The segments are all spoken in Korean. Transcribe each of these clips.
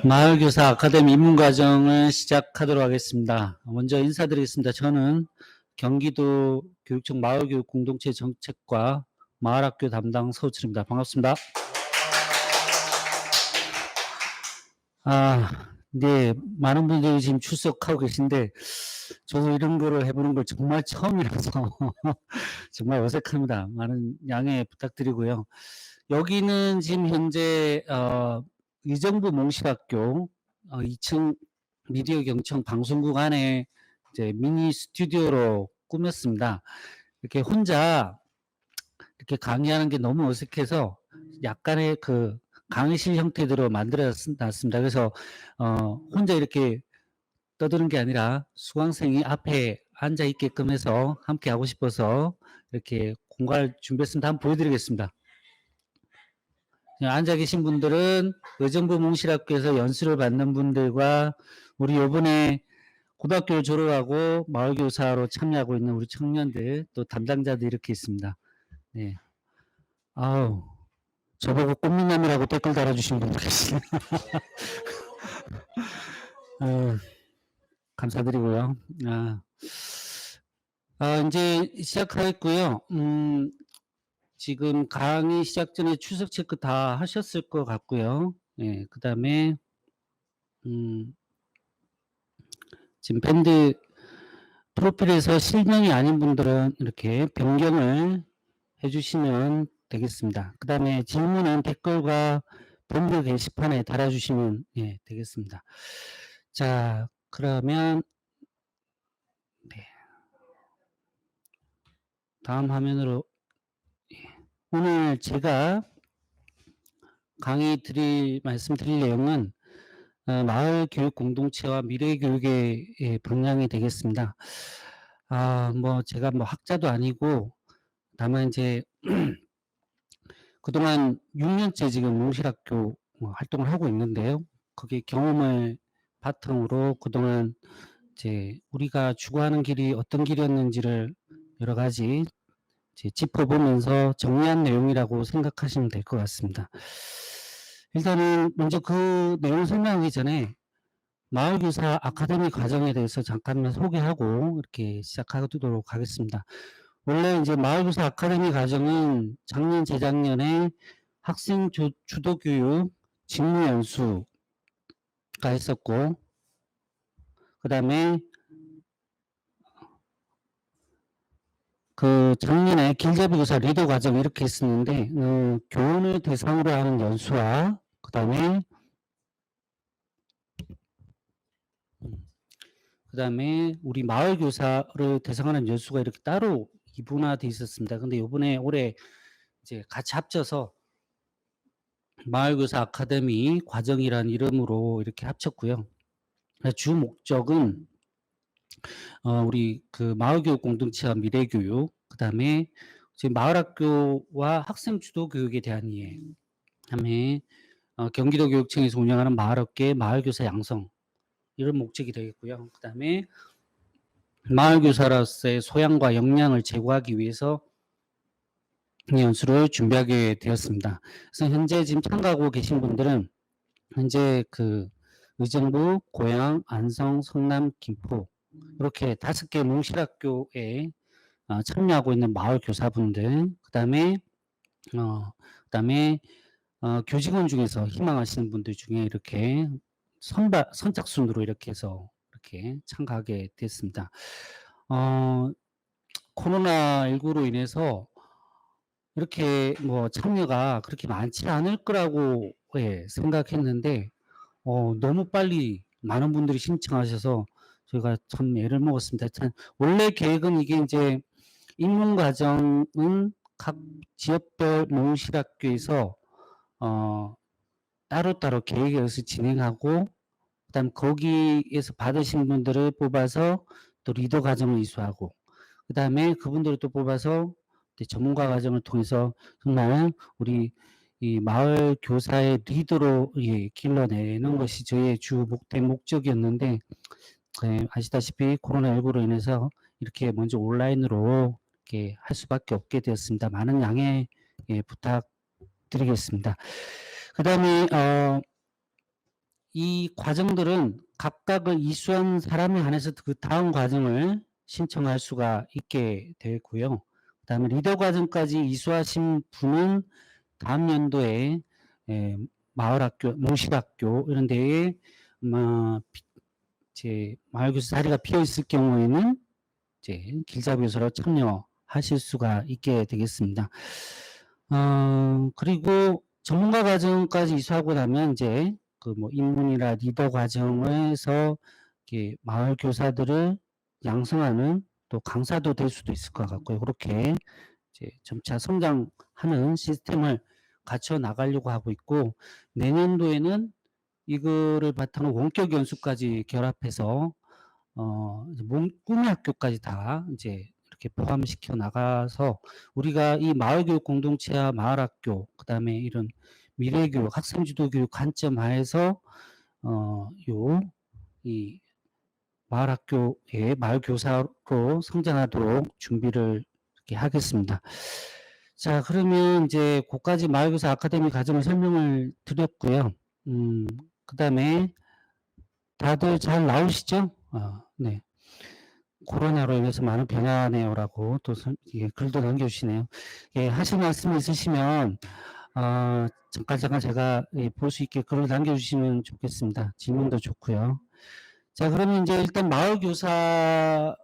마을교사 아카데미 입문과정을 시작하도록 하겠습니다. 먼저 인사드리겠습니다. 저는 경기도 교육청 마을교육 공동체 정책과 마을학교 담당 서우철입니다. 반갑습니다. 네, 많은 분들이 지금 출석하고 계신데 저도 이런 거를 해보는 걸 정말 처음이라서 정말 어색합니다. 많은 양해 부탁드리고요. 여기는 지금 현재 의정부 몽실학교 2층 미디어 경청 방송국 안에 이제 미니 스튜디오로 꾸몄습니다. 이렇게 혼자 이렇게 강의하는 게 너무 어색해서 약간의 그 강의실 형태대로 만들어 놨습니다. 그래서 혼자 이렇게 떠드는 게 아니라 수강생이 앞에 앉아 있게끔 해서 함께 하고 싶어서 이렇게 공간을 준비했습니다. 한번 보여드리겠습니다. 앉아 계신 분들은 의정부 몽실학교에서 연수를 받는 분들과 우리 요번에 고등학교를 졸업하고 마을교사로 참여하고 있는 우리 청년들 또 담당자들 이렇게 있습니다. 네. 아우, 저보고 꽃미남이라고 댓글 달아주신 분들 계시네요. 감사드리고요. 이제 시작하겠고요. 지금 강의 시작 전에 출석 체크 다 하셨을 것 같고요. 예, 그 다음에, 지금 밴드 프로필에서 실명이 아닌 분들은 이렇게 변경을 해주시면 되겠습니다. 그 다음에 질문은 댓글과 밴드 게시판에 달아주시면 되겠습니다. 자, 그러면, 네. 다음 화면으로, 오늘 제가 말씀드릴 내용은 마을 교육 공동체와 미래 교육의 방향이 되겠습니다. 제가 학자도 아니고, 다만 이제, 그동안 6년째 지금 몽실학교 활동을 하고 있는데요. 거기에 경험을 바탕으로 그동안 이제 우리가 추구하는 길이 어떤 길이었는지를 여러 가지 짚어보면서 정리한 내용이라고 생각하시면 될 것 같습니다. 일단은 먼저 그 내용 설명하기 전에 마을교사 아카데미 과정에 대해서 잠깐만 소개하고 이렇게 시작하도록 하겠습니다. 원래 이제 마을교사 아카데미 과정은 작년, 재작년에 학생 주도교육 직무연수가 있었고, 그 다음에 그 작년에 길잡이교사 리더 과정 이렇게 했었는데 교원을 대상으로 하는 연수와 그 다음에 우리 마을교사를 대상하는 연수가 이렇게 따로 이분화되어 있었습니다. 근데 이번에 올해 이제 같이 합쳐서 마을교사 아카데미 과정이라는 이름으로 이렇게 합쳤고요. 주 목적은 우리 그 마을교육 공동체와 미래교육, 그 다음에 지금 마을학교와 학생 주도 교육에 대한 이해, 그다음에 경기도 교육청에서 운영하는 마을업계 마을교사 양성 이런 목적이 되겠고요. 그 다음에 마을교사로서의 소양과 역량을 제고하기 위해서 연수를 준비하게 되었습니다. 그래서 현재 지금 참가하고 계신 분들은 현재 그 의정부, 고양, 안성, 성남, 김포 이렇게 5개 몽실학교에 참여하고 있는 마을 교사분들, 그다음에 교직원 중에서 희망하시는 분들 중에 이렇게 선착순으로 이렇게 해서 이렇게 참가하게 됐습니다. 코로나19로 인해서 이렇게 참여가 그렇게 많지 않을 거라고 생각했는데 너무 빨리 많은 분들이 신청하셔서 저희가 참 애를 먹었습니다. 참 원래 계획은 이게 이제 입문 과정은 각 지역별 몽실학교에서 따로따로 계획에서 진행하고 그다음 거기에서 받으신 분들을 뽑아서 또 리더 과정을 이수하고 그다음에 그분들을 또 뽑아서 전문가 과정을 통해서 정말 우리 이 마을 교사의 리더로 길러내는 것이 저희의 주 목적이었는데 아시다시피 코로나19로 인해서 이렇게 먼저 온라인으로 이렇게 할 수밖에 없게 되었습니다. 많은 양해 부탁 드리겠습니다. 그다음에 이 과정들은 각각을 이수한 사람에 한해서 그 다음 과정을 신청할 수가 있게 되고요. 그다음에 리더 과정까지 이수하신 분은 다음 연도에 마을학교, 몽실학교 이런 데에 이제 마을교사 자리가 비어 있을 경우에는 이제 길잡이교사로 참여하실 수가 있게 되겠습니다. 그리고 전문가 과정까지 이수하고 나면 이제 그 뭐 입문이나 리더 과정에서 이렇게 마을 교사들을 양성하는 또 강사도 될 수도 있을 것 같고요. 그렇게 이제 점차 성장하는 시스템을 갖춰 나가려고 하고 있고, 내년도에는 이거를 바탕으로 원격 연수까지 결합해서 이제 꿈의 학교까지 다 이제 이렇게 포함시켜 나가서 우리가 이 마을교육 공동체와 마을학교, 그 다음에 이런 미래교육, 학생주도교육 관점 하에서 이 마을학교의 마을교사로 성장하도록 준비를 이렇게 하겠습니다. 자, 그러면 이제 고까지 마을교사 아카데미 과정을 설명을 드렸고요. 그 다음에 다들 잘 나오시죠? 네. 코로나로 인해서 많은 변화네요라고 또 글도 남겨주시네요. 예, 하실 말씀 있으시면 잠깐 제가 볼 수 있게 글을 남겨주시면 좋겠습니다. 질문도 좋고요. 자, 그러면 이제 일단 마을교사라는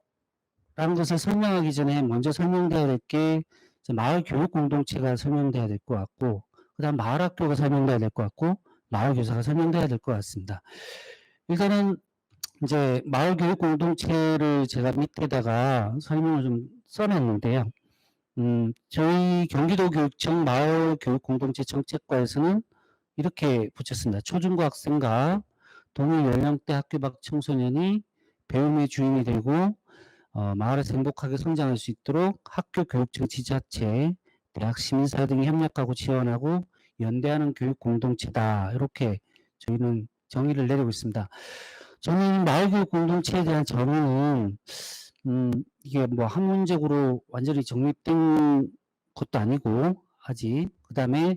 것을 설명하기 전에 먼저 설명돼야 될 게 마을교육 공동체가 설명돼야 될 것 같고, 그 다음 마을학교가 설명돼야 될 것 같고, 마을교사가 설명돼야 될 것 같습니다. 일단은 이제 마을교육 공동체를 제가 밑에다가 설명을 좀 써놨는데요. 저희 경기도교육청 마을교육공동체 정책과에서는 이렇게 붙였습니다. 초중고 학생과 동일 연령대 학교 밖 청소년이 배움의 주인이 되고 마을에서 행복하게 성장할 수 있도록 학교 교육청 지자체, 대학 시민사회 등이 협력하고 지원하고 연대하는 교육 공동체다. 이렇게 저희는 정의를 내리고 있습니다. 저는 마을교육 공동체에 대한 정의는 이게 뭐 학문적으로 완전히 정립된 것도 아니고 아직, 그 다음에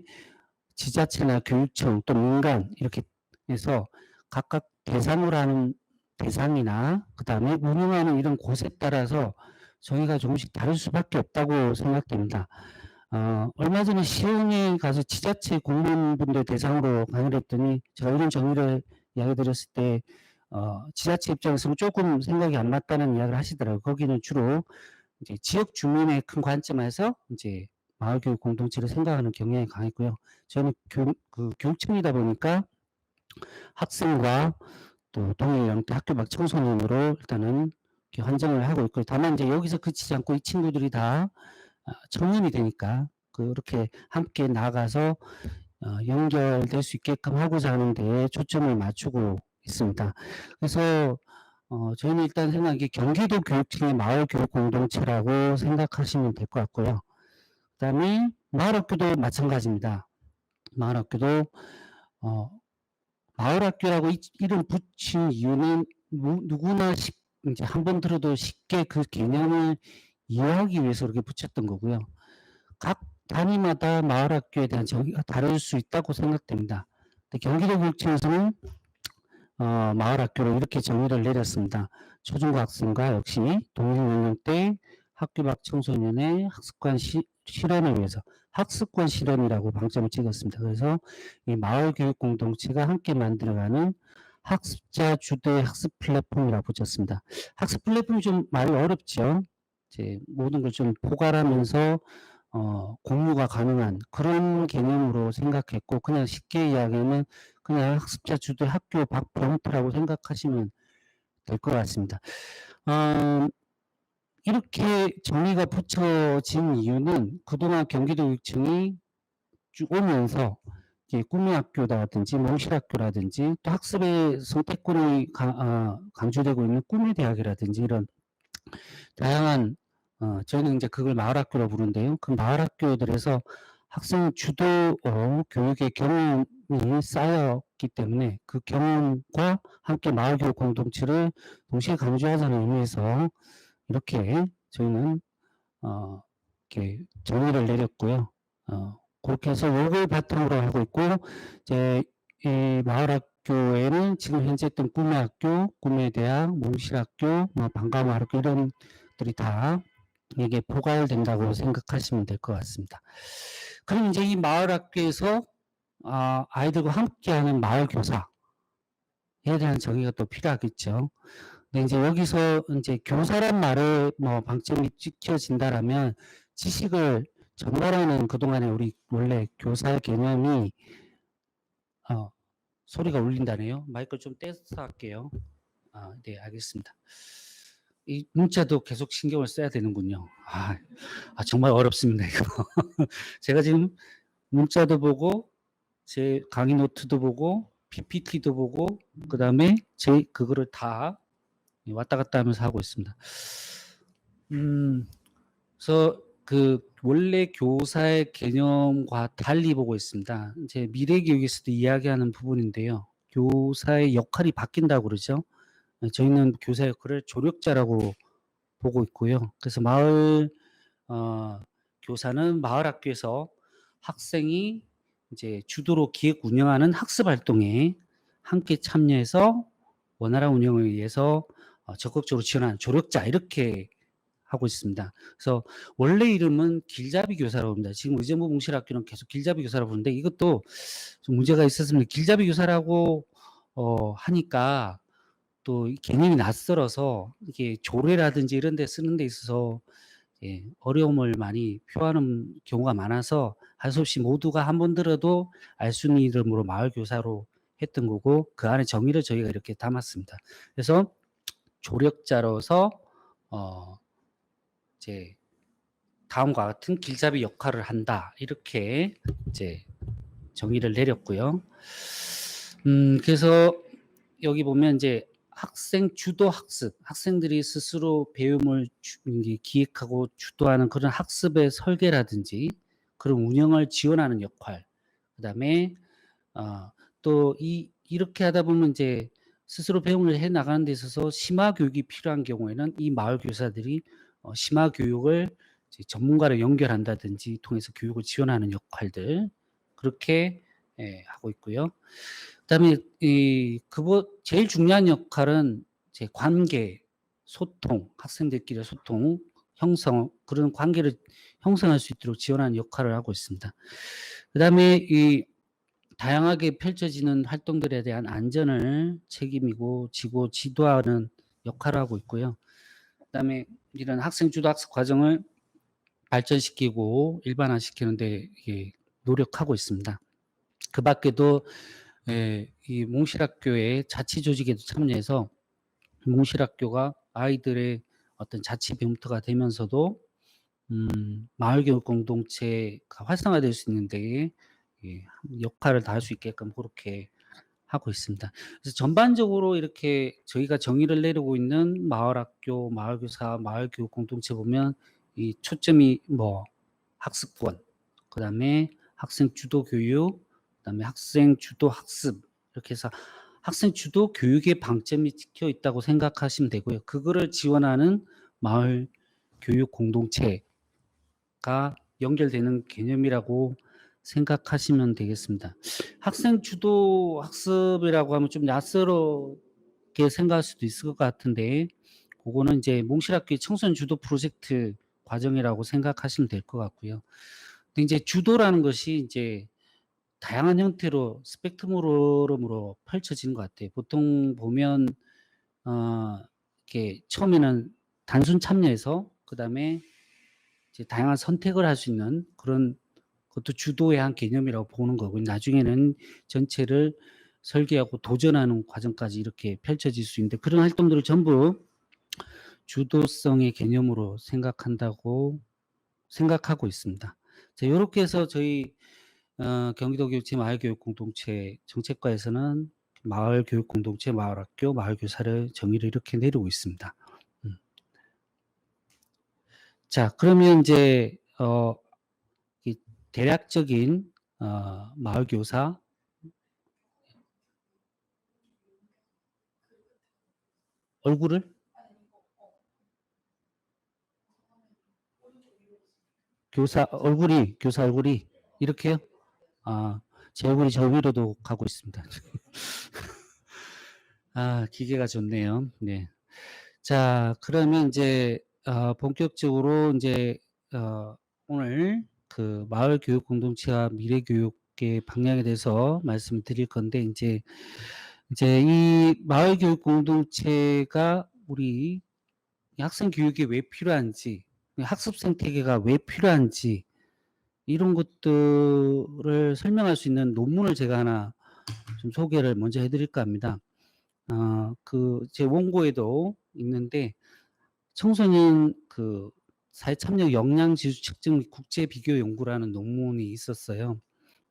지자체나 교육청 또 민간 이렇게 해서 각각 대상으로 하는 대상이나 그 다음에 운영하는 이런 곳에 따라서 저희가 조금씩 다를 수밖에 없다고 생각됩니다. 얼마 전에 시흥에 가서 지자체 공무원분들 대상으로 강의를 했더니 제가 이런 정의를 이야기 드렸을 때 지자체 입장에서는 조금 생각이 안 맞다는 이야기를 하시더라고요. 거기는 주로 이제 지역 주민의 큰 관점에서 이제 마을교육 공동체를 생각하는 경향이 강했고요. 저는 교육청이다 보니까 학생과 또 동일 연령대 학교 밖 청소년으로 일단은 이렇게 환정을 하고 있고, 다만 이제 여기서 그치지 않고 이 친구들이 다 청년이 되니까 그렇게 함께 나가서 연결될 수 있게끔 하고자 하는데 초점을 맞추고 있습니다. 그래서 저희는 일단 생각이 경기도 교육청의 마을교육 공동체라고 생각하시면 될 것 같고요. 그 다음에 마을학교도 마찬가지입니다. 마을학교도 마을학교라고 이름 붙인 이유는 누구나 이제 한번 들어도 쉽게 그 개념을 이해하기 위해서 그렇게 붙였던 거고요. 각 단위마다 마을학교에 대한 정의가 다를 수 있다고 생각됩니다. 경기도 교육청에서는 마을학교로 이렇게 정의를 내렸습니다. 초중고 학생과 역시 동일 연령대 학교 밖 청소년의 학습관 실현을 위해서 학습관 실현이라고 방점을 찍었습니다. 그래서 이 마을교육 공동체가 함께 만들어가는 학습자 주도의 학습 플랫폼이라고 붙였습니다. 학습 플랫폼이 좀 말이 어렵죠. 이제 모든 걸 좀 포괄하면서 공유가 가능한 그런 개념으로 생각했고, 그냥 쉽게 이야기하면 그냥 학습자 주도의 학교 밖 형태라고 생각하시면 될 것 같습니다. 이렇게 정의가 붙여진 이유는 그동안 경기도교육청이 쭉 오면서 꿈의 학교라든지 몽실학교라든지 또 학습의 선택권이 강조되고 있는 꿈의 대학이라든지 이런 다양한 저희는 이제 그걸 마을학교로 부르는데요. 그 마을학교들에서 학생 주도 교육의 경험이 쌓였기 때문에 그 경험과 함께 마을교육 공동체를 동시에 강조하자는 의미에서 이렇게 저희는 이렇게 정의를 내렸고요. 그렇게 해서 요걸 바탕으로 하고 있고, 이제 이 마을학교에는 지금 현재 있던 꿈의학교, 꿈의대학, 몽실학교, 뭐 방과후학교 이런 들이 다 이게 포괄된다고 생각하시면 될 것 같습니다. 그럼 이제 이 마을학교에서 아이들과 함께하는 마을교사에 대한 정의가 또 필요하겠죠. 근데 이제 여기서 이제 교사란 말에 뭐 방점이 찍혀진다라면 지식을 전달하는 그동안에 우리 원래 교사의 개념이 소리가 울린다네요. 마이크를 좀 떼서 할게요. 네, 알겠습니다. 이 문자도 계속 신경을 써야 되는군요. 정말 어렵습니다, 이거. 제가 지금 문자도 보고, 제 강의 노트도 보고, PPT도 보고, 그 다음에 그거를 다 왔다 갔다 하면서 하고 있습니다. 그래서 원래 교사의 개념과 달리 보고 있습니다. 이제 미래교육에서도 이야기하는 부분인데요. 교사의 역할이 바뀐다고 그러죠. 저희는 교사 역할을 조력자라고 보고 있고요. 그래서 교사는 마을 학교에서 학생이 이제 주도로 기획 운영하는 학습 활동에 함께 참여해서 원활한 운영을 위해서 적극적으로 지원하는 조력자 이렇게 하고 있습니다. 그래서 원래 이름은 길잡이 교사라고 합니다. 지금 의정부 몽실학교는 계속 길잡이 교사라고 부르는데 이것도 좀 문제가 있었습니다. 길잡이 교사라고 하니까 또 개념이 낯설어서 이게 조례라든지 이런 데 쓰는 데 있어서 어려움을 많이 표하는 경우가 많아서 할 수 없이 모두가 한 번 들어도 알 수 있는 이름으로 마을교사로 했던 거고 그 안에 정의를 저희가 이렇게 담았습니다. 그래서 조력자로서 이제 다음과 같은 길잡이 역할을 한다 이렇게 이제 정의를 내렸고요. 그래서 여기 보면 이제 학생 주도 학습, 학생들이 스스로 배움을 기획하고 주도하는 그런 학습의 설계라든지 그런 운영을 지원하는 역할. 그다음에 또 이렇게 하다 보면 이제 스스로 배움을 해 나가는 데 있어서 심화 교육이 필요한 경우에는 이 마을 교사들이 심화 교육을 전문가를 연결한다든지 통해서 교육을 지원하는 역할들 그렇게 하고 있고요. 그다음에 제일 중요한 역할은 제 관계, 소통, 학생들끼리의 소통, 형성 그런 관계를 형성할 수 있도록 지원하는 역할을 하고 있습니다. 그다음에 이 다양하게 펼쳐지는 활동들에 대한 안전을 책임이고 지고 지도하는 역할을 하고 있고요. 그다음에 이런 학생 주도 학습 과정을 발전시키고 일반화시키는 데 노력하고 있습니다. 그 밖에도 이 몽실학교의 자치 조직에도 참여해서 몽실학교가 아이들의 어떤 자치 배움터가 되면서도 마을 교육 공동체가 활성화될 수 있는데 역할을 다할 수 있게끔 그렇게 하고 있습니다. 그래서 전반적으로 이렇게 저희가 정의를 내리고 있는 마을학교, 마을교사, 마을교육 공동체 보면 이 초점이 뭐 학습권, 그다음에 학생 주도 교육, 그다음에 학생 주도 학습 이렇게 해서 학생 주도 교육의 방점이 찍혀 있다고 생각하시면 되고요. 그거를 지원하는 마을 교육 공동체가 연결되는 개념이라고 생각하시면 되겠습니다. 학생 주도 학습이라고 하면 좀 낯설게 생각할 수도 있을 것 같은데 그거는 이제 몽실학교의 청소년 주도 프로젝트 과정이라고 생각하시면 될 것 같고요. 근데 이제 주도라는 것이 이제 다양한 형태로 스펙트럼으로 펼쳐지는 것 같아요. 보통 보면 이렇게 처음에는 단순 참여해서 그다음에 이제 다양한 선택을 할 수 있는 그런 것도 주도의 한 개념이라고 보는 거고 나중에는 전체를 설계하고 도전하는 과정까지 이렇게 펼쳐질 수 있는데 그런 활동들을 전부 주도성의 개념으로 생각하고 있습니다. 자, 요렇게 해서 저희 경기도교육청 마을교육공동체 정책과에서는 마을교육공동체, 마을학교, 마을교사를 정의를 이렇게 내리고 있습니다. 자, 그러면 이제 이 대략적인 마을교사 얼굴을 교사 얼굴이 이렇게요? 제 얼굴이 저 위로도 가고 있습니다. 기계가 좋네요. 네. 자, 그러면 이제 본격적으로 이제 오늘 그 마을 교육 공동체와 미래 교육의 방향에 대해서 말씀을 드릴 건데, 이제 이 마을 교육 공동체가 우리 학생 교육에 왜 필요한지, 학습 생태계가 왜 필요한지, 이런 것들을 설명할 수 있는 논문을 제가 하나 좀 소개를 먼저 해드릴까 합니다. 제 원고에도 있는데, 청소년 사회 참여 역량 지수 측정 및 국제 비교 연구라는 논문이 있었어요.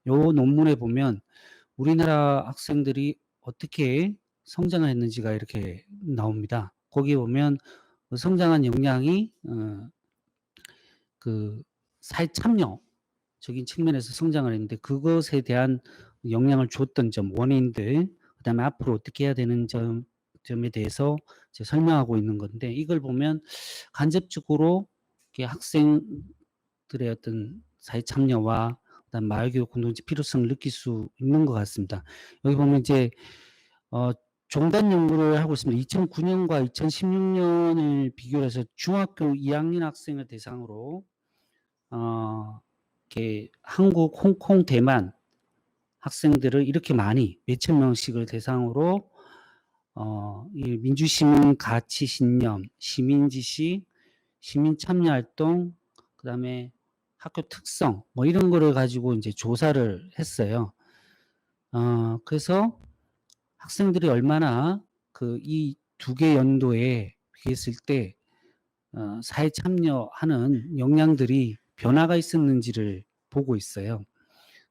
요 논문에 보면 우리나라 학생들이 어떻게 성장을 했는지가 이렇게 나옵니다. 거기 보면 성장한 역량이 사회 참여적인 측면에서 성장을 했는데, 그것에 대한 영향을 줬던 점, 원인들, 그다음에 앞으로 어떻게 해야 되는 점에 대해서 이제 설명하고 있는 건데, 이걸 보면 간접적으로 학생들의 어떤 사회 참여와 그다음 마을 교육 공동체 필요성을 느낄 수 있는 것 같습니다. 여기 보면 이제 종단 연구를 하고 있습니다. 2009년과 2016년을 비교해서 중학교 2학년 학생을 대상으로 이렇게 한국, 홍콩, 대만 학생들을 이렇게 많이 몇천 명씩을 대상으로 이 민주시민 가치 신념, 시민지식, 시민 참여 활동, 그다음에 학교 특성 뭐 이런 거를 가지고 이제 조사를 했어요. 그래서 학생들이 얼마나 이 두 개 연도에 비했을 때 사회 참여하는 역량들이 변화가 있었는지를 보고 있어요.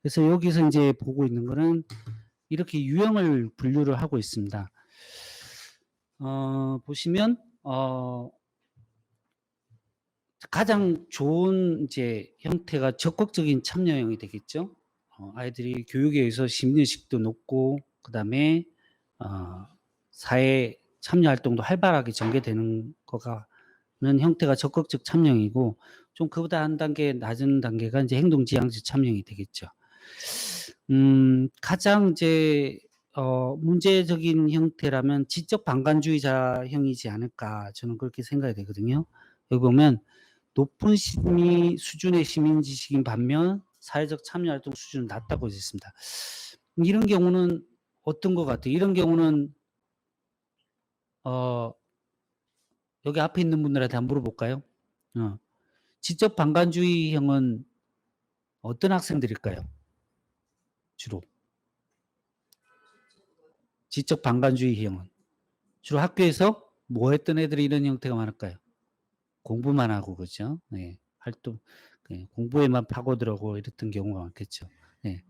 그래서 여기서 이제 보고 있는 거는 이렇게 유형을 분류를 하고 있습니다. 보시면 가장 좋은 이제 형태가 적극적인 참여형이 되겠죠. 아이들이 교육에 의해서 심리의식도 높고, 그다음에 사회 참여 활동도 활발하게 전개되는 거가는 형태가 적극적 참여형이고, 좀 그보다 한 단계 낮은 단계가 이제 행동지향적 참여형이 되겠죠. 가장 이제 문제적인 형태라면 지적 방관주의자형이지 않을까, 저는 그렇게 생각이 되거든요. 여기 보면 높은 수준의 시민지식인 반면 사회적 참여활동 수준은 낮다고 되어 있습니다. 이런 경우는 어떤 것 같아요? 이런 경우는 여기 앞에 있는 분들한테 한번 물어볼까요? 지적 방관주의형은 어떤 학생들일까요? 주로 지적 방관주의형은 주로 학교에서 뭐 했던 애들이 이런 형태가 많을까요? 공부만 하고, 그죠? 네. 활동, 공부에만 파고들고 이랬던 경우가 많겠죠. 네.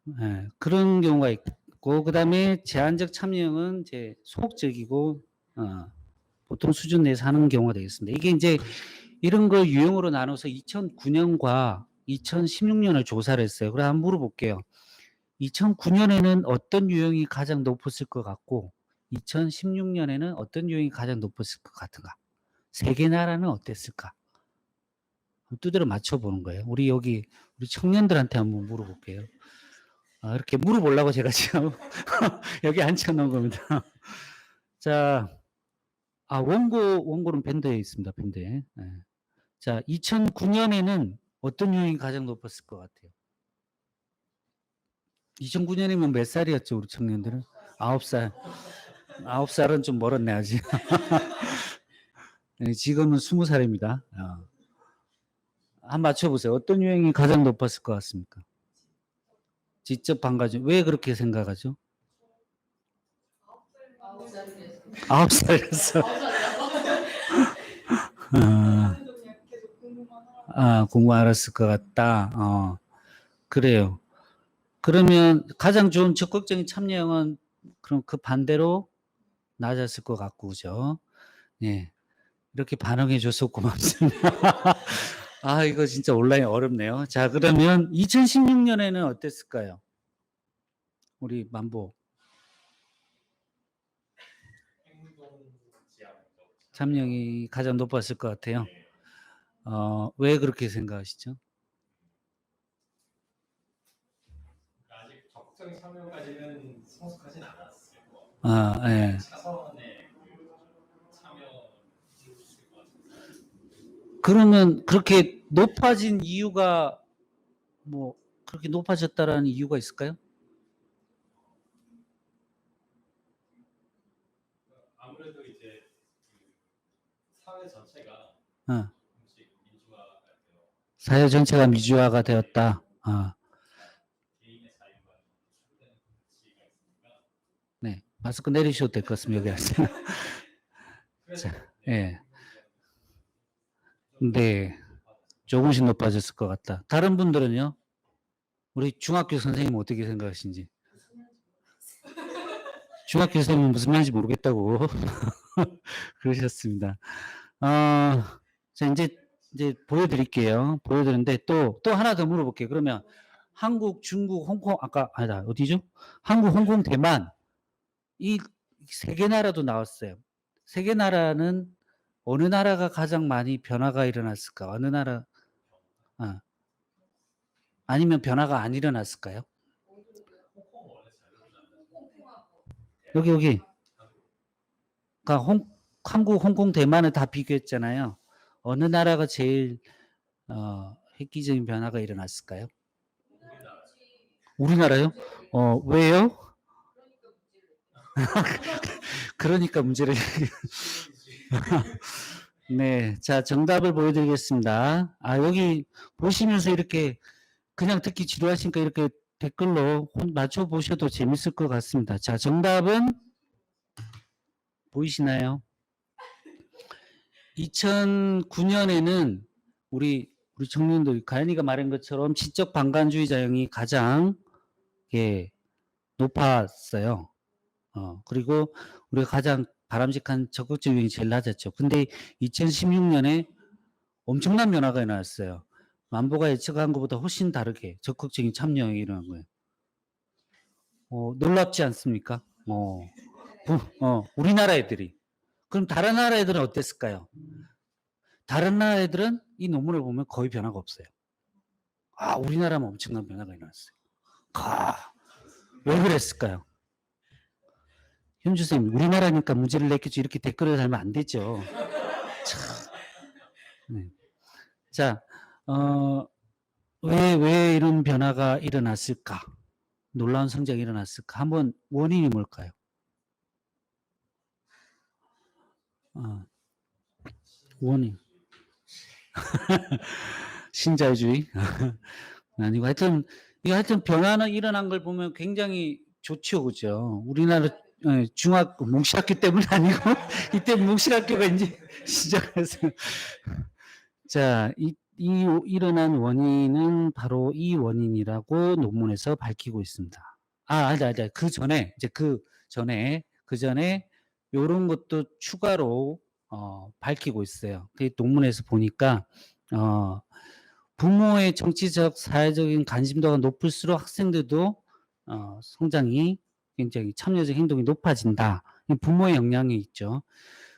네. 그런 경우가 있고, 그 다음에 제한적 참여형은 이제 소극적이고, 보통 수준 내에서 하는 경우가 되겠습니다. 이게 이제 이런 걸 유형으로 나눠서 2009년과 2016년을 조사를 했어요. 그럼 한번 물어볼게요. 2009년에는 어떤 유형이 가장 높았을 것 같고, 2016년에는 어떤 유형이 가장 높았을 것 같은가? 세 개 나라는 어땠을까? 두드려 맞춰보는 거예요. 우리 청년들한테 한번 물어볼게요. 이렇게 물어보려고 제가 지금 여기 앉혀놓은 겁니다. 자, 원고는 밴드에 있습니다. 밴드에. 네. 자, 2009년에는 어떤 유형이 가장 높았을 것 같아요? 2009년이면 몇 살이었죠, 우리 청년들은? 9살. 9살은 좀 멀었네, 아직. 네, 지금은 20살입니다. 한번 맞춰보세요. 어떤 유형이 가장 높았을 것 같습니까? 지적 방가주. 왜 그렇게 생각하죠? 9살이었어. 공부 알았을 것 같다. 그래요. 그러면 가장 좋은 적극적인 참여형은 그럼 그 반대로 낮았을 것 같고, 그죠? 예. 이렇게 반응해 줘서 고맙습니다. 이거 진짜 온라인 어렵네요. 자, 그러면 2016년에는 어땠을까요? 우리 만보. 참여형이 가장 높았을 것 같아요. 왜 그렇게 생각하시죠? 적극적인 참여까지는 성숙하진 않았어요. 아, 예. 차선의 참여 있을 것 같아요. 그러면 그렇게 높아진 이유가 뭐 그렇게 높아졌다라는 이유가 있을까요? 아무래도 이제 사회 전체가 어. 민주화가 되어 사회 전체가 미주화가 되었다. 아. 개인의 자유가 추구되는 가치가 있으니까. 네, 마스크 내리셔도 될 것 같습니다. 여기 하세요. 자, 예. 네, 조금씩 높아졌을 것 같다. 다른 분들은요? 우리 중학교 선생님 어떻게 생각하신지? 중학교 선생님은 무슨 말인지 모르겠다고 그러셨습니다. 자, 이제 보여드릴게요. 보여드리는데 또 하나 더 물어볼게요. 그러면 한국, 중국, 홍콩, 아까, 아니다, 어디죠? 한국, 홍콩, 대만, 이 세 개 나라도 나왔어요. 세 개 나라는 어느 나라가 가장 많이 변화가 일어났을까? 어느 나라, 아니면 변화가 안 일어났을까요? 여기. 그러니까 한국, 홍콩, 대만을 다 비교했잖아요. 어느 나라가 제일 획기적인 변화가 일어났을까요? 우리나라요? 왜요? 그러니까 문제를 네, 자 정답을 보여드리겠습니다. 여기 보시면서 이렇게 그냥 듣기 지루하시니까 이렇게 댓글로 맞춰보셔도 재밌을 것 같습니다. 자, 정답은 보이시나요? 2009년에는 우리 청년들, 가연이가 말한 것처럼 지적 방관주의자형이 가장 높았어요. 그리고 우리가 가장 바람직한 적극적 유형이 제일 낮았죠. 근데 2016년에 엄청난 변화가 일어났어요. 만보가 예측한 것보다 훨씬 다르게 적극적인 참여형이 일어난 거예요. 놀랍지 않습니까? 우리나라 애들이. 그럼 다른 나라 애들은 어땠을까요? 다른 나라 애들은 이 논문을 보면 거의 변화가 없어요. 우리나라만 엄청난 변화가 일어났어요. 왜 그랬을까요? 현주 선생님, 우리나라니까 문제를 냈겠죠. 이렇게 댓글을 달면 안 되죠. 네. 자, 왜 이런 변화가 일어났을까? 놀라운 성장이 일어났을까? 한번 원인이 뭘까요? 원인. 신자유주의? 아니고 하여튼 변화는 일어난 걸 보면 굉장히 좋죠, 그죠? 우리나라 중학교 몽실학교 때문이 아니고 이때 몽실학교가 이제 시작해서 자, 일어난 원인은 바로 이 원인이라고 논문에서 밝히고 있습니다. 아니다. 그 전에 요런 것도 추가로 밝히고 있어요. 그 논문에서 보니까 부모의 정치적, 사회적인 관심도가 높을수록 학생들도 성장이 굉장히 참여적 행동이 높아진다. 부모의 영향이 있죠.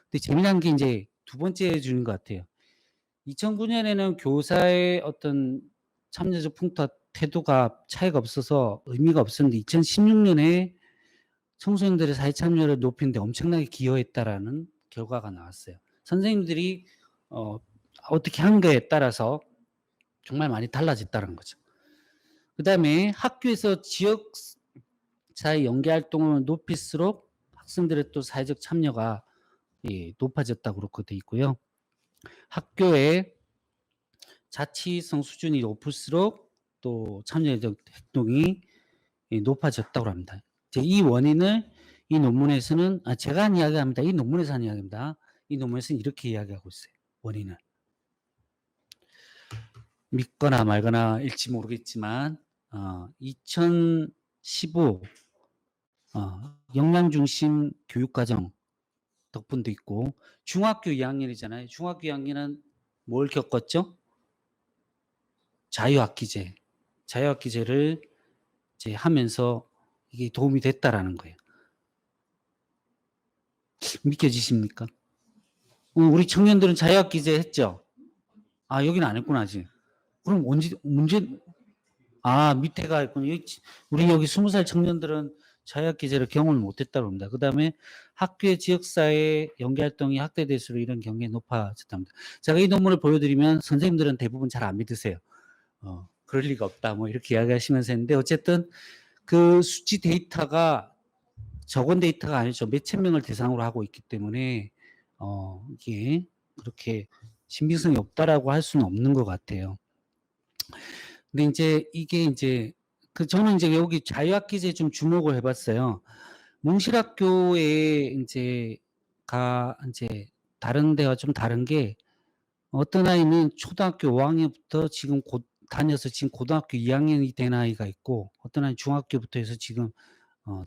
근데 재미난 게 이제 두 번째 주는 것 같아요. 2009년에는 교사의 어떤 참여적 풍토, 태도가 차이가 없어서 의미가 없었는데 2016년에 청소년들의 사회 참여를 높이는데 엄청나게 기여했다라는 결과가 나왔어요. 선생님들이 어떻게 한 거에 따라서 정말 많이 달라졌다는 거죠. 그 다음에 학교에서 지역사회 연계활동을 높일수록 학생들의 또 사회적 참여가 높아졌다고 그렇게 돼 있고요. 학교의 자치성 수준이 높을수록 또 참여적 행동이 높아졌다고 합니다. 이 원인을 이 논문에서는 제가 한 이야기합니다. 이 논문에서 한 이야기입니다. 이 논문에서는 이렇게 이야기하고 있어요. 원인을. 믿거나 말거나 일지 모르겠지만 2015 역량중심 교육과정 덕분도 있고 중학교 2학년이잖아요. 중학교 2학년은 뭘 겪었죠? 자유학기제를 이제 하면서 이게 도움이 됐다라는 거예요. 믿겨지십니까? 우리 청년들은 자유학기제 했죠? 여기는 안 했구나, 아직. 그럼 밑에가 있군요. 우리 여기 20살 청년들은 자유학기제를 경험을 못했다고 합니다. 그 다음에 학교의 지역사회 연계활동이 학대 대수로 이런 경우에 높아졌답니다. 제가 이 논문을 보여드리면 선생님들은 대부분 잘 안 믿으세요. 그럴 리가 없다. 뭐 이렇게 이야기하시면서 했는데 어쨌든 그 수치 데이터가 적은 데이터가 아니죠. 몇천 명을 대상으로 하고 있기 때문에 이게 그렇게 신빙성이 없다라고 할 수는 없는 것 같아요. 근데 이제 이게 이제 저는 이제 여기 자유학기제에 좀 주목을 해봤어요. 몽실학교에 이제 다른 데와 좀 다른 게 어떤 아이는 초등학교 5학년부터 지금 곧 다녀서 지금 고등학교 2학년이 된 아이가 있고 어떤 아이는 중학교부터 해서 지금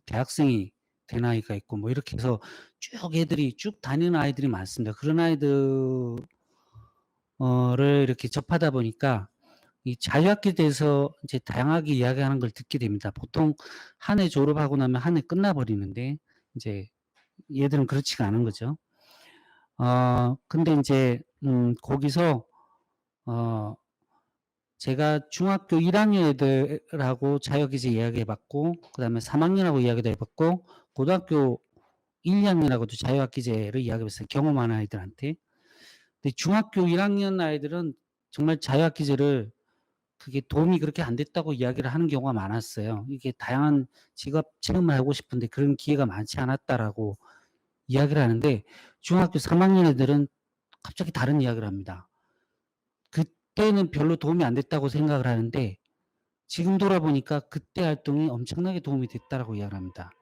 대학생이 된 아이가 있고 뭐 이렇게 해서 쭉 애들이 쭉 다니는 아이들이 많습니다. 그런 아이들을 이렇게 접하다 보니까 이 자유학기에 대해서 이제 다양하게 이야기하는 걸 듣게 됩니다. 보통 한 해 졸업하고 나면 한 해 끝나버리는데 이제 얘들은 그렇지가 않은 거죠. 근데 이제 거기서 제가 중학교 1학년 애들하고 자유학기제 이야기해 봤고 그다음에 3학년하고 이야기도 해 봤고 고등학교 1, 2학년하고도 자유학기제를 이야기해 봤어요. 경험하는 아이들한테. 근데 중학교 1학년 아이들은 정말 자유학기제를 그게 도움이 그렇게 안 됐다고 이야기를 하는 경우가 많았어요. 이게 다양한 직업 체험을 하고 싶은데 그런 기회가 많지 않았다라고 이야기를 하는데 중학교 3학년 애들은 갑자기 다른 이야기를 합니다. 그때는 별로 도움이 안 됐다고 생각을 하는데 지금 돌아보니까 그때 활동이 엄청나게 도움이 됐다라고 이야기를 합니다.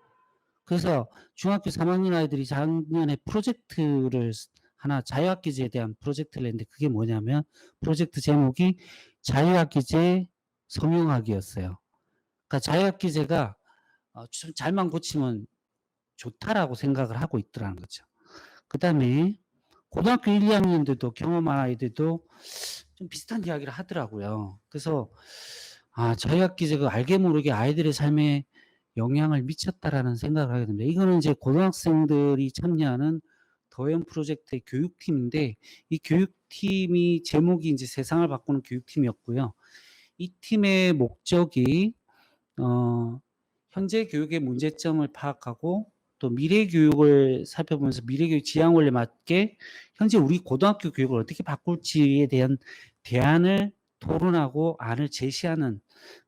그래서 중학교 3학년 아이들이 작년에 프로젝트를 하나 자유학기제에 대한 프로젝트를 했는데 그게 뭐냐면 프로젝트 제목이 자유학기제 성용하기였어요. 그러니까 자유학기제가 좀 잘만 고치면 좋다라고 생각을 하고 있더라는 거죠. 그 다음에 고등학교 1, 2학년들도 경험한 아이들도 좀 비슷한 이야기를 하더라고요. 그래서 자유학기제가 알게 모르게 아이들의 삶에 영향을 미쳤다라는 생각을 하게 됩니다. 이거는 이제 고등학생들이 참여하는 더형 프로젝트의 교육팀인데 이 교육팀이 제목이 이제 세상을 바꾸는 교육팀이었고요. 이 팀의 목적이 현재 교육의 문제점을 파악하고 또 미래 교육을 살펴보면서 미래 교육 지향 원리에 맞게 현재 우리 고등학교 교육을 어떻게 바꿀지에 대한 대안을 토론하고 안을 제시하는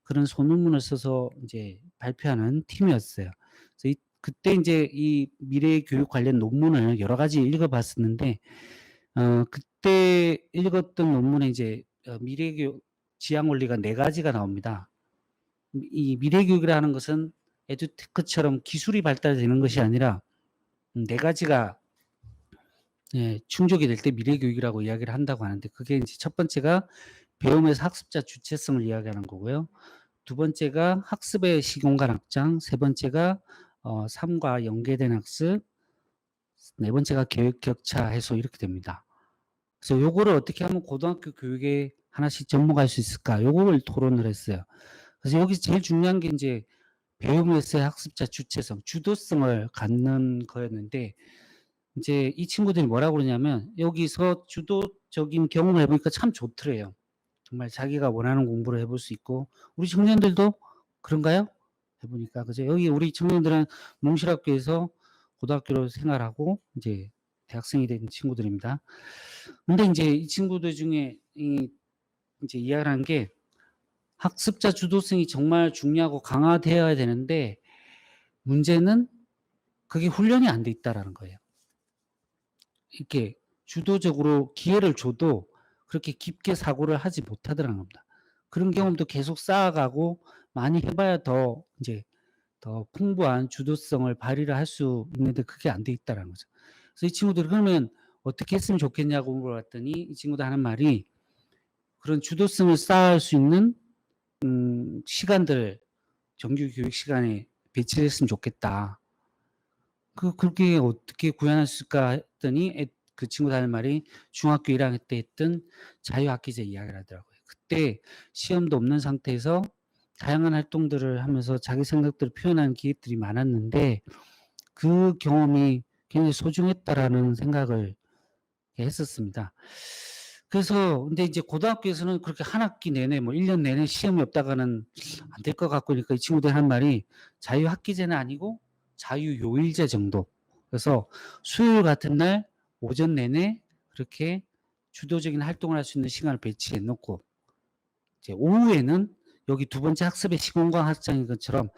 그런 소논문을 써서 이제 발표하는 팀이었어요. 그래서 그때 이제 이 미래 교육 관련 논문을 여러 가지 읽어봤었는데 그때 읽었던 논문에 이제 미래 교육 지향 원리가 4가지가 나옵니다. 이 미래 교육이라는 것은 에듀테크처럼 기술이 발달되는 것이 아니라 4가지가 충족이 될 때 미래 교육이라고 이야기를 한다고 하는데 그게 이제 첫 번째가 배움에서 학습자 주체성을 이야기하는 거고요. 두 번째가 학습의 시공간 확장, 세 번째가 삶과 연계된 학습, 네 번째가 교육 격차 해소 이렇게 됩니다. 그래서 요거를 어떻게 하면 고등학교 교육에 하나씩 접목할 수 있을까? 요거를 토론을 했어요. 그래서 여기 제일 중요한 게 이제 배움에서의 학습자 주체성, 주도성을 갖는 거였는데 이제 이 친구들이 뭐라고 그러냐면 여기서 주도적인 경험을 해보니까 참 좋더래요. 정말 자기가 원하는 공부를 해볼 수 있고 우리 청년들도 그런가요? 해보니까 그죠? 여기 우리 청년들은 몽실학교에서 고등학교로 생활하고 이제 대학생이 된 친구들입니다. 근데 이제 이 친구들 중에 이제 이야기를 한 게 학습자 주도성이 정말 중요하고 강화되어야 되는데 문제는 그게 훈련이 안 돼 있다라는 거예요. 이렇게 주도적으로 기회를 줘도 그렇게 깊게 사고를 하지 못하더라는 겁니다. 그런 경험도 계속 쌓아가고 많이 해봐야 더 이제 더 풍부한 주도성을 발휘를 할 수 있는데 그게 안 돼 있다라는 거죠. 그래서 이 친구들이 그러면 어떻게 했으면 좋겠냐고 물어봤더니 이 친구도 하는 말이 그런 주도성을 쌓을 수 있는 시간들을 정규 교육 시간에 배치를 했으면 좋겠다. 그렇게 어떻게 구현할 수 있을까 했더니 그 친구가 하는 말이 중학교 1학년 때 했던 자유학기제 이야기를 하더라고요. 그때 시험도 없는 상태에서 다양한 활동들을 하면서 자기 생각들을 표현하는 기회들이 많았는데 그 경험이 굉장히 소중했다라는 생각을 했었습니다. 그래서 근데 이제 고등학교에서는 그렇게 한 학기 내내 뭐 1년 내내 시험이 없다가는 안 될 것 같고 그러니까 이 친구들이 한 말이 자유학기제는 아니고 자유요일제 정도. 그래서 수요일 같은 날 오전 내내 그렇게 주도적인 활동을 할 수 있는 시간을 배치해 놓고 이제 오후에는 여기 두 번째 학습의 시공간 학장인 것처럼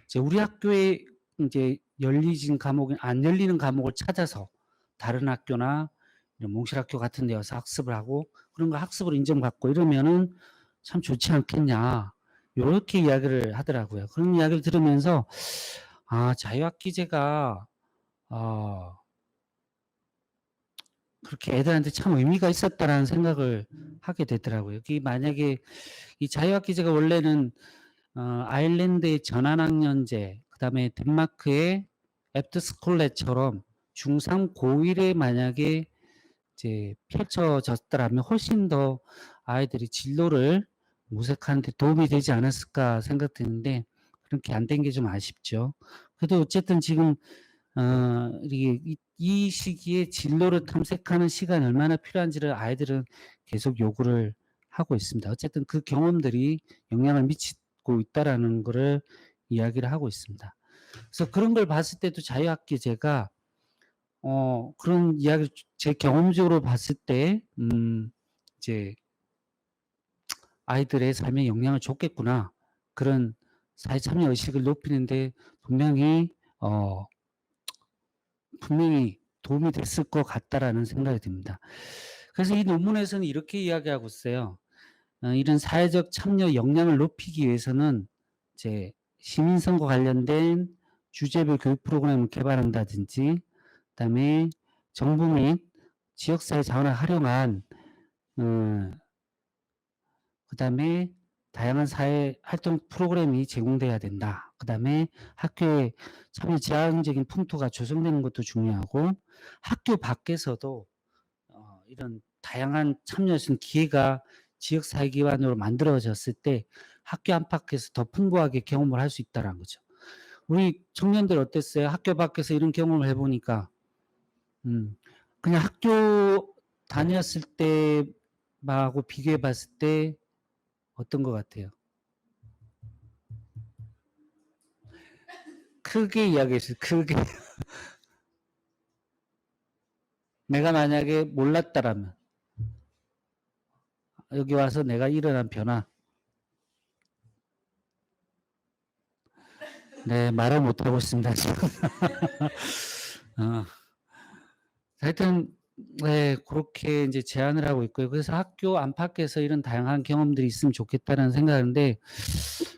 이제 우리 학교에 이제 열리진 과목이 안 열리는 과목을 찾아서 다른 학교나 이런 몽실학교 같은 데 와서 학습을 하고 그런 거 학습으로 인정받고 이러면은 참 좋지 않겠냐. 요렇게 이야기를 하더라고요. 그런 이야기를 들으면서 아, 자유학기제가 그렇게 애들한테 참 의미가 있었다라는 생각을 하게 되더라고요. 여기 만약에 이 자유학기제가 원래는 아일랜드의 전환학년제, 그다음에 덴마크의 애프터스쿨렛처럼 중3 고1에 만약에 이제 펼쳐졌더라면 훨씬 더 아이들이 진로를 모색하는 데 도움이 되지 않았을까 생각되는데 그렇게 안 된 게 좀 아쉽죠. 그래도 어쨌든 지금 이게 이 시기에 진로를 탐색하는 시간이 얼마나 필요한지를 아이들은 계속 요구를 하고 있습니다. 어쨌든 그 경험들이 영향을 미치고 있다라는 거를 이야기를 하고 있습니다. 그래서 그런 걸 봤을 때도 자유학기제가 그런 이야기를 제 경험적으로 봤을 때 이제 '아이들의 삶에 영향을 줬겠구나.' 그런 사회 참여 의식을 높이는 데 분명히 어 분명히 도움이 됐을 것 같다라는 생각이 듭니다. 그래서 이 논문에서는 이렇게 이야기하고 있어요. 이런 사회적 참여 역량을 높이기 위해서는 이제 시민선거 관련된 주제별 교육 프로그램을 개발한다든지 그다음에 정부 및 지역사회 자원을 활용한 그다음에 다양한 사회 활동 프로그램이 제공돼야 된다. 그다음에 학교에 참여 지향적인 풍토가 조성되는 것도 중요하고 학교 밖에서도 이런 다양한 참여할 수 있는 기회가 지역사회 기반으로 만들어졌을 때 학교 안팎에서 더 풍부하게 경험을 할 수 있다는 거죠. 우리 청년들 어땠어요? 학교 밖에서 이런 경험을 해보니까 그냥 학교 다녔을 때하고 비교해 봤을 때 어떤 것 같아요? 크게 이야기했어요. 크게. 내가 만약에 몰랐다라면 여기 와서 내가 일어난 변화. 네, 말을 못하고 있습니다. 지금. 하여튼 네, 그렇게 이제 제안을 하고 있고요. 그래서 학교 안팎에서 이런 다양한 경험들이 있으면 좋겠다는 생각인데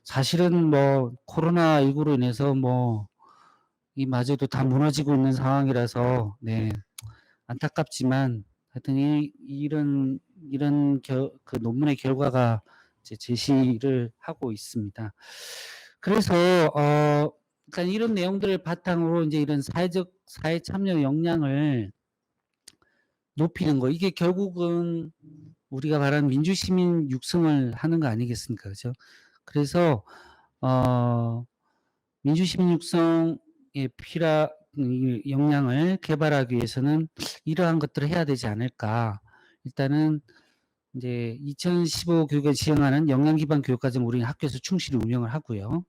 사실은 뭐 코로나19로 인해서 뭐 이마저도 다 무너지고 있는 상황이라서 네, 안타깝지만 하여튼 이런 그 논문의 결과가 이제 제시를 하고 있습니다. 그래서 그러니까 이런 내용들을 바탕으로 이제 이런 사회 참여 역량을 높이는 거 이게 결국은 우리가 말하는 민주시민 육성을 하는 거 아니겠습니까? 그죠? 그래서 민주시민 육성에 필요한 이 역량을 개발하기 위해서는 이러한 것들을 해야 되지 않을까. 일단은 이제 2015 교육에 지향하는 역량 기반 교육과정 우리는 학교에서 충실히 운영을 하고요.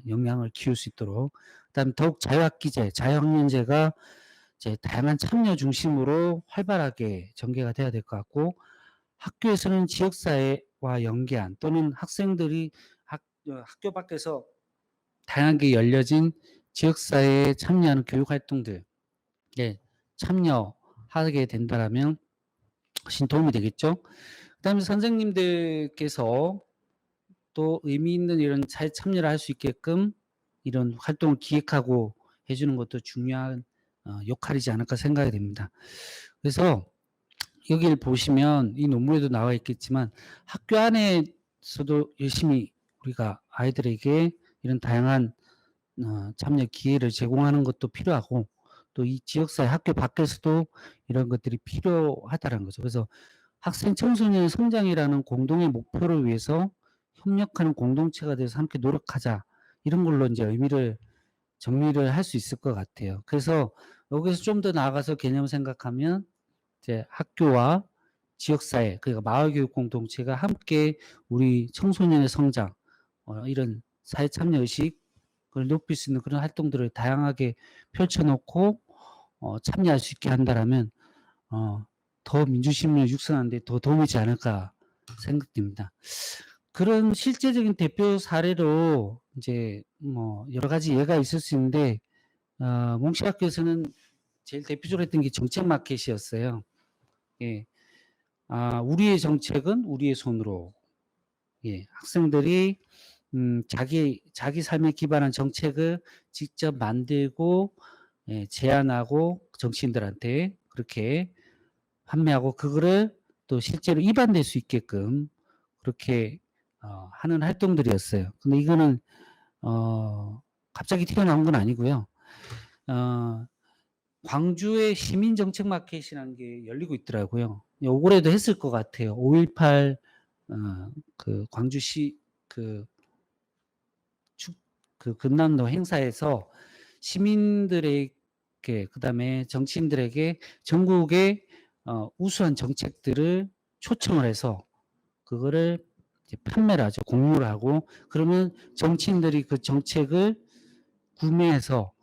역량을 키울 수 있도록. 그다음에 더욱 자유학기제, 자유학년제가 이제 다양한 참여 중심으로 활발하게 전개가 돼야 될 것 같고 학교에서는 지역사회와 연계한 또는 학생들이 학교 밖에서 다양하게 열려진 지역사회에 참여하는 교육활동들에 참여하게 된다라면 훨씬 도움이 되겠죠. 그다음에 선생님들께서 또 의미 있는 이런 잘 참여를 할 수 있게끔 이런 활동을 기획하고 해주는 것도 중요한 역할이지 않을까 생각이 됩니다. 그래서 여기를 보시면 이 논문에도 나와 있겠지만 학교 안에서도 열심히 우리가 아이들에게 이런 다양한 참여 기회를 제공하는 것도 필요하고 또 이 지역사회 학교 밖에서도 이런 것들이 필요하다는 거죠. 그래서 학생 청소년의 성장이라는 공동의 목표를 위해서 협력하는 공동체가 돼서 함께 노력하자. 이런 걸로 이제 의미를 정리를 할 수 있을 것 같아요. 그래서 여기서 좀 더 나아가서 개념을 생각하면 이제 학교와 지역사회, 그러니까 마을교육 공동체가 함께 우리 청소년의 성장, 이런 사회 참여 의식을 높일 수 있는 그런 활동들을 다양하게 펼쳐놓고 참여할 수 있게 한다라면 더 민주시민을 육성하는 데 더 도움이 되지 않을까 생각됩니다. 그런 실제적인 대표 사례로 이제 뭐 여러 가지 예가 있을 수 있는데 몽실학교에서는 제일 대표적으로 했던 게 정책 마켓이었어요. 예. 우리의 정책은 우리의 손으로. 예. 학생들이 자기 삶에 기반한 정책을 직접 만들고 제안하고 정치인들한테 그렇게 판매하고 그거를 또 실제로 입안될 수 있게끔 그렇게 하는 활동들이었어요. 근데 이거는 갑자기 튀어나온 건 아니고요. 광주에 시민정책 마켓이라는 게 열리고 있더라고요. 올해도 했을 것 같아요. 5.18 그 광주시 그 금남로 행사에서 시민들에게 그다음에 정치인들에게 전국의 우수한 정책들을 초청을 해서 그거를 이제 판매를 하죠. 공유를 하고 그러면 정치인들이 그 정책을 구매해서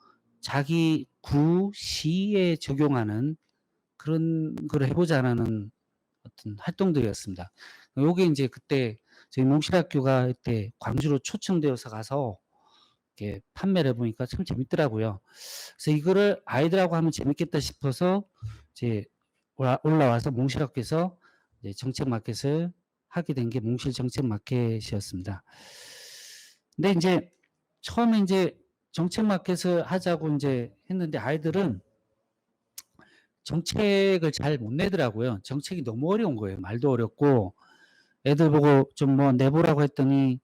자기 구, 시에 적용하는 그런 걸 해보자라는 어떤 활동들이었습니다. 요게 이제 그때 저희 몽실학교가 그때 광주로 초청되어서 가서 이렇게 판매를 해보니까 참 재밌더라고요. 그래서 이거를 아이들하고 하면 재밌겠다 싶어서 이제 올라와서 몽실학교에서 이제 정책 마켓을 하게 된 게 몽실 정책 마켓이었습니다. 근데 이제 처음에 이제 정책 마켓을 하자고 이제 했는데 아이들은 정책을 잘 못 내더라고요. 정책이 너무 어려운 거예요. 말도 어렵고 애들 보고 좀 뭐 내보라고 했더니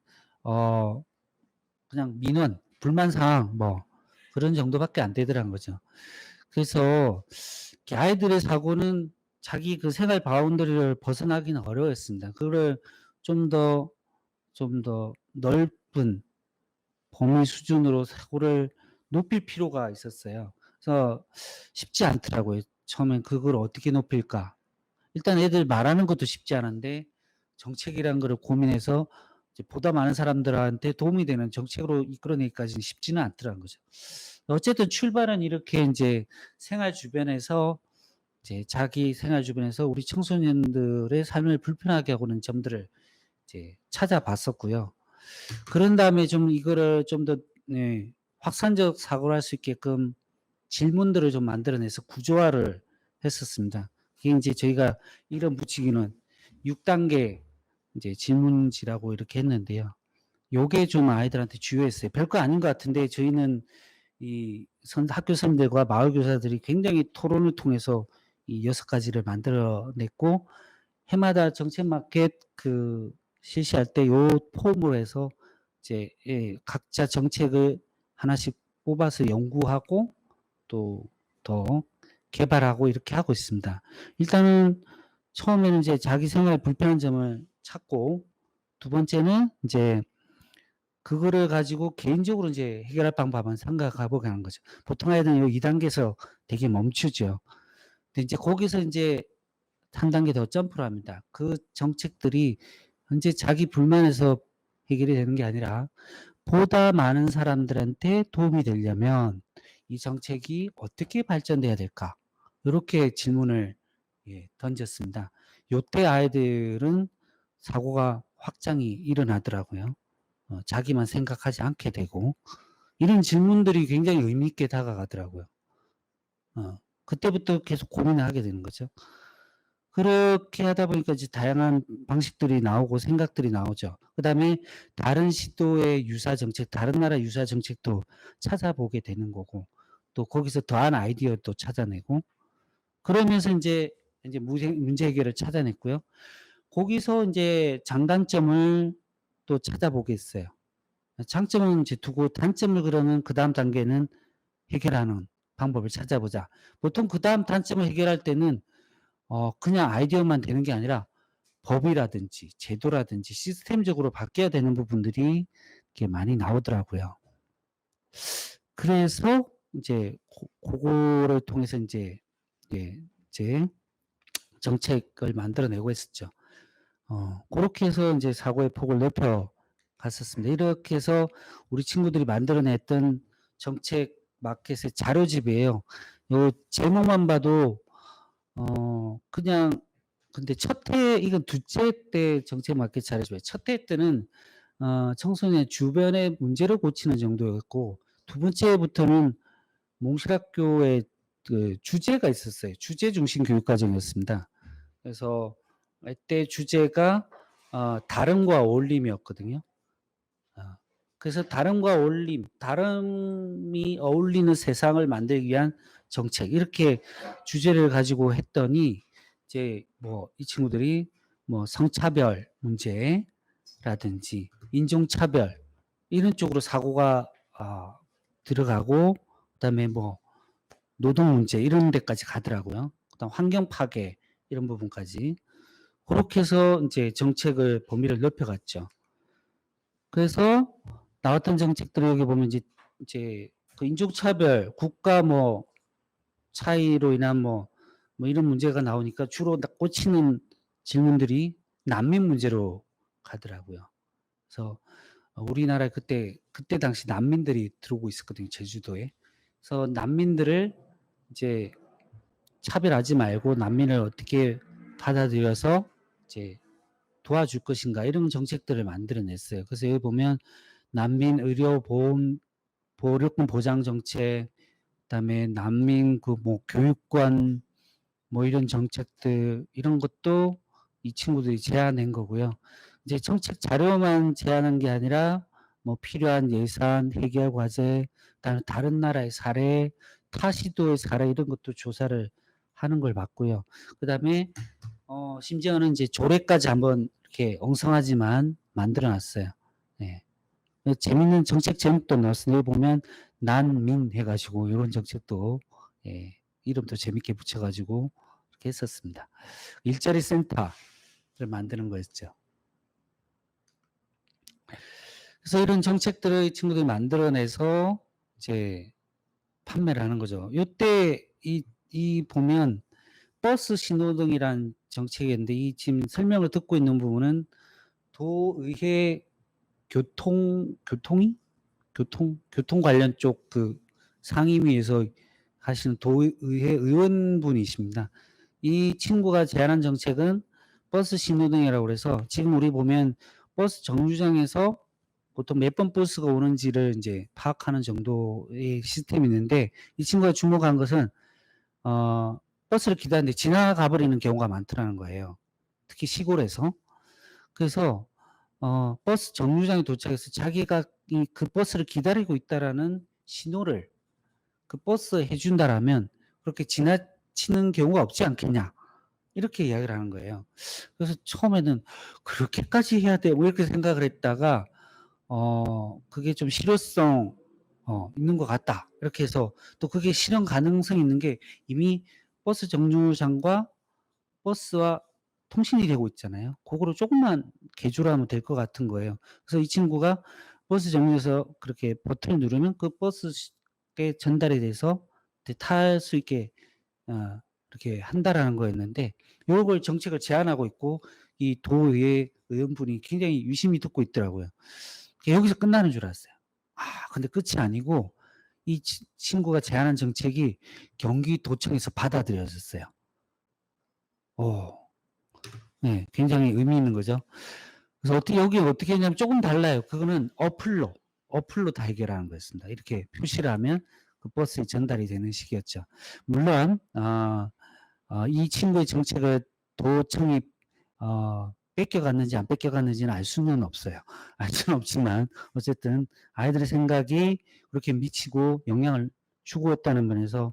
그냥 민원, 불만 사항 뭐 그런 정도밖에 안 되더라는 거죠. 그래서 아이들의 사고는 자기 그 생활 바운더리를 벗어나기는 어려웠습니다. 그거를 좀 더 넓은 범위 수준으로 사고를 높일 필요가 있었어요. 그래서 쉽지 않더라고요. 처음엔 그걸 어떻게 높일까? 일단 애들 말하는 것도 쉽지 않은데 정책이라는 거를 고민해서 이제 보다 많은 사람들한테 도움이 되는 정책으로 이끌어내기까지는 쉽지는 않더라는 거죠. 어쨌든 출발은 이렇게 이제 생활 주변에서 이제 자기 생활 주변에서 우리 청소년들의 삶을 불편하게 하고 있는 점들을 이제 찾아봤었고요. 그런 다음에 좀 이거를 좀 더 확산적 사고를 할 수 있게끔 질문들을 좀 만들어내서 구조화를 했었습니다. 이게 인제 저희가 이름 붙이기는 6단계 이제 질문지라고 이렇게 했는데요. 요게 좀 아이들한테 주요했어요. 별거 아닌 것 같은데 저희는 이 학교 선생님들과 마을 교사들이 굉장히 토론을 통해서 이 6가지를 만들어 냈고 해마다 정책 마켓 실시할 때 요 폼으로 해서 이제 각자 정책을 하나씩 뽑아서 연구하고 또 더 개발하고 이렇게 하고 있습니다. 일단은 처음에는 이제 자기 생활에 불편한 점을 찾고 두 번째는 이제 그거를 가지고 개인적으로 이제 해결할 방법을 생각해 보게 하는 거죠. 보통 아이들은 요 2단계에서 되게 멈추죠. 근데 이제 거기서 인제 한 단계 더 점프를 합니다. 그 정책들이 현재 자기 불만에서 해결이 되는 게 아니라 보다 많은 사람들한테 도움이 되려면 이 정책이 어떻게 발전돼야 될까? 요렇게 질문을 던졌습니다. 요때 아이들은 사고가 확장이 일어나더라고요. 자기만 생각하지 않게 되고 이런 질문들이 굉장히 의미 있게 다가가더라고요. 그때부터 계속 고민을 하게 되는 거죠. 그렇게 하다 보니까 이제 다양한 방식들이 나오고 생각들이 나오죠. 그다음에 다른 시도의 유사 정책, 다른 나라 유사 정책도 찾아보게 되는 거고 또 거기서 더한 아이디어도 찾아내고 그러면서 인제 문제 해결을 찾아냈고요. 거기서 인제 장단점을 또 찾아보겠어요. 장점은 이제 두고 단점을 그러면 그다음 단계는 해결하는 방법을 찾아보자. 보통 그다음 단점을 해결할 때는 그냥 아이디어만 되는 게 아니라 법이라든지 제도라든지 시스템적으로 바뀌어야 되는 부분들이 이렇게 많이 나오더라고요. 그래서 인제 고거를 통해서 인제 예 이제 정책을 만들어내고 했었죠. 그렇게 해서 이제 사고의 폭을 넓혀 갔었습니다. 이렇게 해서 우리 친구들이 만들어냈던 정책 마켓의 자료집이에요. 요 제목만 봐도 그냥 근데 이건 둘째 때 정책 마켓 자료집이에요. 첫 해 때는 청소년 주변의 문제를 고치는 정도였고, 두 번째부터는 몽실학교의 그 주제가 있었어요. 주제 중심 교육 과정이었습니다. 그래서 이때 주제가 다름과 어울림이었거든요. 그래서 다름과 어울림, 다름이 어울리는 세상을 만들기 위한 정책, 이렇게 주제를 가지고 했더니 이제 뭐 이 친구들이 뭐 성차별 문제라든지 인종차별 이런 쪽으로 사고가 들어가고, 그다음에 뭐 노동 문제 이런 데까지 가더라고요. 그다음 환경 파괴 이런 부분까지. 그렇게 해서 이제 정책을 범위를 넓혀갔죠. 그래서 나왔던 정책들을 여기 보면 이제 그 인종차별, 국가 뭐 차이로 인한 뭐 이런 문제가 나오니까 주로 꽂히는 질문들이 난민 문제로 가더라고요. 그래서 우리나라에 그때 당시 난민들이 들어오고 있었거든요, 제주도에. 그래서 난민들을 이제 차별하지 말고 난민을 어떻게 받아들여서 이제 도와줄 것인가, 이런 정책들을 만들어냈어요. 그래서 여기 보면 난민 의료 보호료금 보장 정책, 그다음에 난민 그 뭐 교육권 뭐 이런 정책들, 이런 것도 이 친구들이 제안한 거고요. 이제 정책 자료만 제안한 게 아니라 뭐 필요한 예산, 해결 과제, 그다음에 다른 나라의 사례, 타 시도의 사례 이런 것도 조사를 하는 걸 봤고요. 그다음에 심지어는 이제 조례까지 한번 이렇게 엉성하지만 만들어 놨어요. 예. 재밌는 정책 제목도 넣었어요. 여기 보면 난민 해가지고 이런 정책도 이름도 재밌게 붙여가지고 이렇게 했었습니다. 일자리 센터를 만드는 거였죠. 그래서 이런 정책들을 이 친구들이 만들어내서 이제 판매를 하는 거죠. 요때 이 보면 버스 신호등이란 정책인데, 이 지금 설명을 듣고 있는 부분은 도의회 교통 관련 쪽 그 상임위에서 하시는 도의회 의원분이십니다. 이 친구가 제안한 정책은 버스 신호등이라고 그래서, 지금 우리 보면 버스 정류장에서 보통 몇 번 버스가 오는지를 이제 파악하는 정도의 시스템이 있는데, 이 친구가 주목한 것은 버스를 기다리는데 지나가 버리는 경우가 많더라는 거예요. 특히 시골에서. 그래서 버스 정류장에 도착해서 자기가 그 버스를 기다리고 있다라는 신호를 그 버스에 해준다라면 그렇게 지나치는 경우가 없지 않겠냐, 이렇게 이야기를 하는 거예요. 그래서 처음에는 그렇게까지 해야 돼? 뭐 이렇게 생각을 했다가 그게 좀 실효성 있는 것 같다, 이렇게 해서, 또 그게 실현 가능성이 있는 게 이미 버스 정류장과 버스와 통신이 되고 있잖아요. 그거를 조금만 개조를 하면 될 것 같은 거예요. 그래서 이 친구가 버스 정류에서 그렇게 버튼을 누르면 그 버스에 전달이 돼서 탈 수 있게 이렇게 한다라는 거였는데, 요걸 정책을 제안하고 있고 이 도의회 의원분이 굉장히 유심히 듣고 있더라고요. 여기서 끝나는 줄 알았어요. 근데 끝이 아니고 이 친구가 제안한 정책이 경기도청에서 받아들여졌어요. 네, 굉장히 의미 있는 거죠. 그래서 여기 어떻게 했냐면 조금 달라요. 그거는 어플로 다 해결하는 거였습니다. 이렇게 표시를 하면 그 버스에 전달이 되는 식이었죠. 물론 이 친구의 정책을 도청이 뺏겨갔는지 안 뺏겨갔는지는 알 수는 없어요. 알 수는 없지만 어쨌든 아이들의 생각이 그렇게 미치고 영향을 주고 있다는 면에서,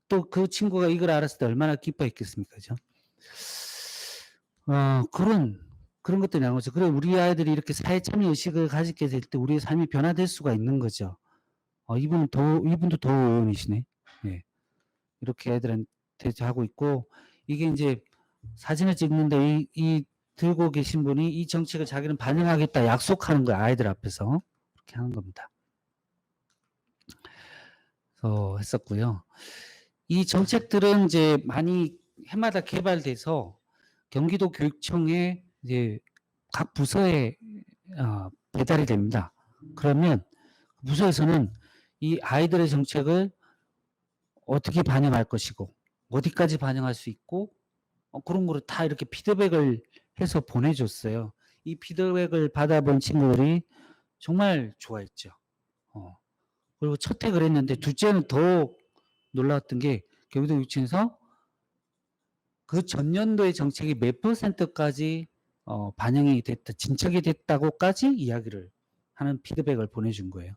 또 그 친구가 이걸 알았을 때 얼마나 기뻐했겠습니까, 그죠? 그런 것들이 나온 거죠. 그래, 우리 아이들이 이렇게 사회 참여 의식을 가지게 될 때 우리의 삶이 변화될 수가 있는 거죠. 이분도 도 의원이시네. 예. 이렇게 애들한테 하고 있고, 이게 이제 사진을 찍는데 이 들고 계신 분이 이 정책을 자기는 반영하겠다 약속하는 거야, 아이들 앞에서. 그렇게 하는 겁니다. 했었고요. 이 정책들은 이제 많이 해마다 개발돼서 경기도 교육청에 이제 각 부서에 배달이 됩니다. 그러면 부서에서는 이 아이들의 정책을 어떻게 반영할 것이고 어디까지 반영할 수 있고 그런 거를 다 이렇게 피드백을 해서 보내줬어요. 이 피드백을 받아본 친구들이 정말 좋아했죠. 그리고 첫 해 그랬는데 둘째는 더 놀라웠던 게 경기도 유치원에서 그 전년도의 정책이 몇 %까지 반영이 됐다, 진척이 됐다고까지 이야기를 하는 피드백을 보내준 거예요.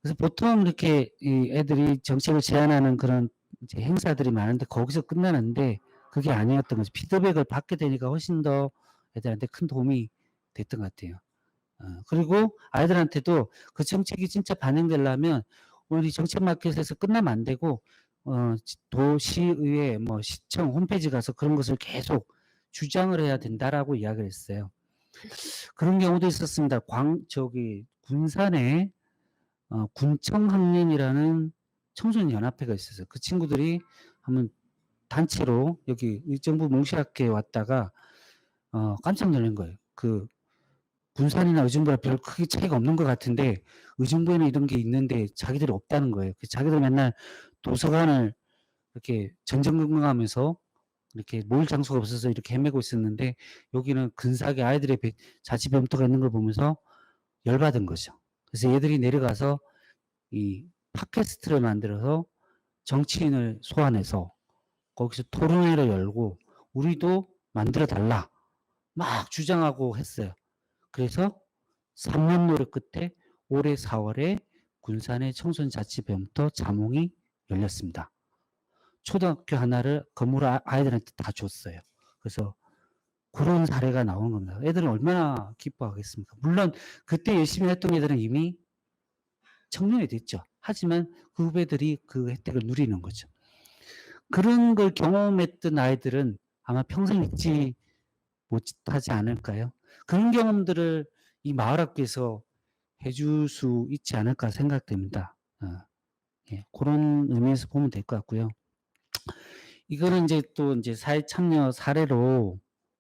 그래서 보통 이렇게 이 애들이 정책을 제안하는 그런 이제 행사들이 많은데 거기서 끝나는데 그게 아니었던 거죠. 피드백을 받게 되니까 훨씬 더 애들한테 큰 도움이 됐던 것 같아요. 그리고 아이들한테도 그 정책이 진짜 반영되려면 우리 정책 마켓에서 끝나면 안 되고 도시의회 뭐 시청 홈페이지 가서 그런 것을 계속 주장을 해야 된다라고 이야기를 했어요. 그런 경우도 있었습니다. 군산에 군청학년이라는 청소년연합회가 있었어요. 그 친구들이 한번 단체로 여기 의정부 몽실학교에 왔다가 깜짝 놀란 거예요. 그 군산이나 의정부랑 별 크게 차이가 없는 것 같은데 의정부에는 이런 게 있는데 자기들이 없다는 거예요. 자기들 맨날 도서관을 이렇게 전전긍긍하면서 이렇게 모일 장소가 없어서 이렇게 헤매고 있었는데 여기는 근사하게 아이들의 자치병터가 있는 걸 보면서 열받은 거죠. 그래서 얘들이 내려가서 이 팟캐스트를 만들어서 정치인을 소환해서 거기서 토론회를 열고 우리도 만들어 달라 막 주장하고 했어요. 그래서 3년 노력 끝에 올해 4월에 군산의 청소년자치병터 자몽이 열렸습니다. 초등학교 하나를 건물을 아이들한테 다 줬어요. 그래서 그런 사례가 나오는 겁니다. 애들은 얼마나 기뻐하겠습니까? 물론 그때 열심히 했던 애들은 이미 청년이 됐죠. 하지만 그 후배들이 그 혜택을 누리는 거죠. 그런 걸 경험했던 아이들은 아마 평생 잊지 못하지 않을까요? 그런 경험들을 이 마을학교에서 해줄 수 있지 않을까 생각됩니다. 예, 그런 의미에서 보면 될 것 같고요. 이거는 이제 또 이제 사회 참여 사례로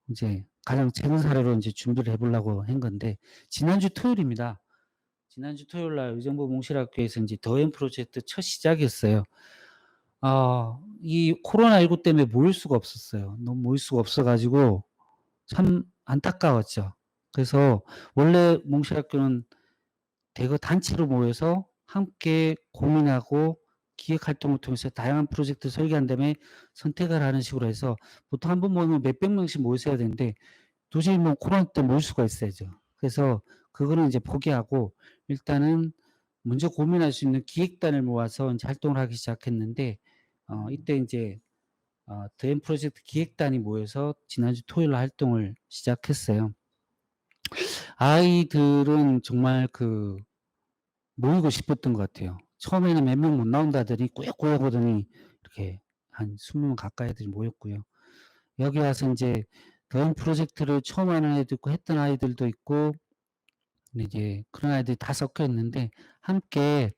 이제 가장 최근 사례로 이제 준비를 해보려고 한 건데 지난주 토요일입니다. 지난주 토요일 날 의정부 몽실학교에서 이제 더엔 프로젝트 첫 시작이었어요. 이 코로나19 때문에 모일 수가 없었어요. 너무 모일 수가 없어가지고 참 안타까웠죠. 그래서 원래 몽실학교는 대거 단체로 모여서 함께 고민하고 기획활동을 통해서 다양한 프로젝트 설계한 다음에 선택을 하는 식으로 해서 보통 한 번 모이면 몇백 명씩 모였어야 되는데 도저히 뭐 코로나 때 모일 수가 있어야죠. 그래서 그거는 이제 포기하고 일단은 먼저 고민할 수 있는 기획단을 모아서 이제 활동을 하기 시작했는데 이때 이제 더엔 프로젝트 기획단이 모여서 지난주 토요일 날 활동을 시작했어요. 아이들은 정말 모이고 싶었던 것 같아요. 처음에는 몇 명 못 나온다더니 꾸역꾸역 오더니 이렇게 한 20명 가까이 애들이 모였고요. 여기 와서 이제 더엔 프로젝트를 처음 하는 애도 있고 했던 아이들도 있고 근데 이제 그런 아이들이 다 섞여 있는데 함께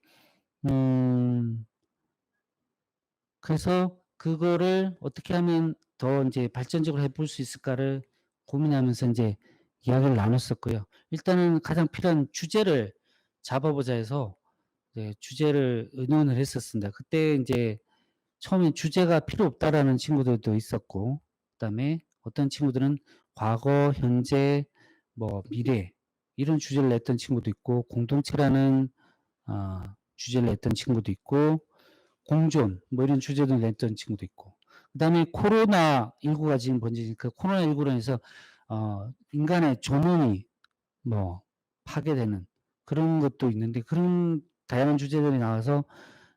그래서 그거를 어떻게 하면 더 이제 발전적으로 해볼 수 있을까를 고민하면서 이제 이야기를 나눴었고요. 일단은 가장 필요한 주제를 잡아보자 해서 주제를 의논을 했었습니다. 그때 이제 처음엔 주제가 필요 없다라는 친구들도 있었고, 그다음에 어떤 친구들은 과거, 현재, 뭐 미래 이런 주제를 냈던 친구도 있고, 공동체라는 주제를 냈던 친구도 있고, 공존 뭐 이런 주제도 냈던 친구도 있고, 그다음에 코로나19가 지금 번지니까 코로나19로 해서 인간의 존엄이 뭐 파괴되는 그런 것도 있는데 그런 다양한 주제들이 나와서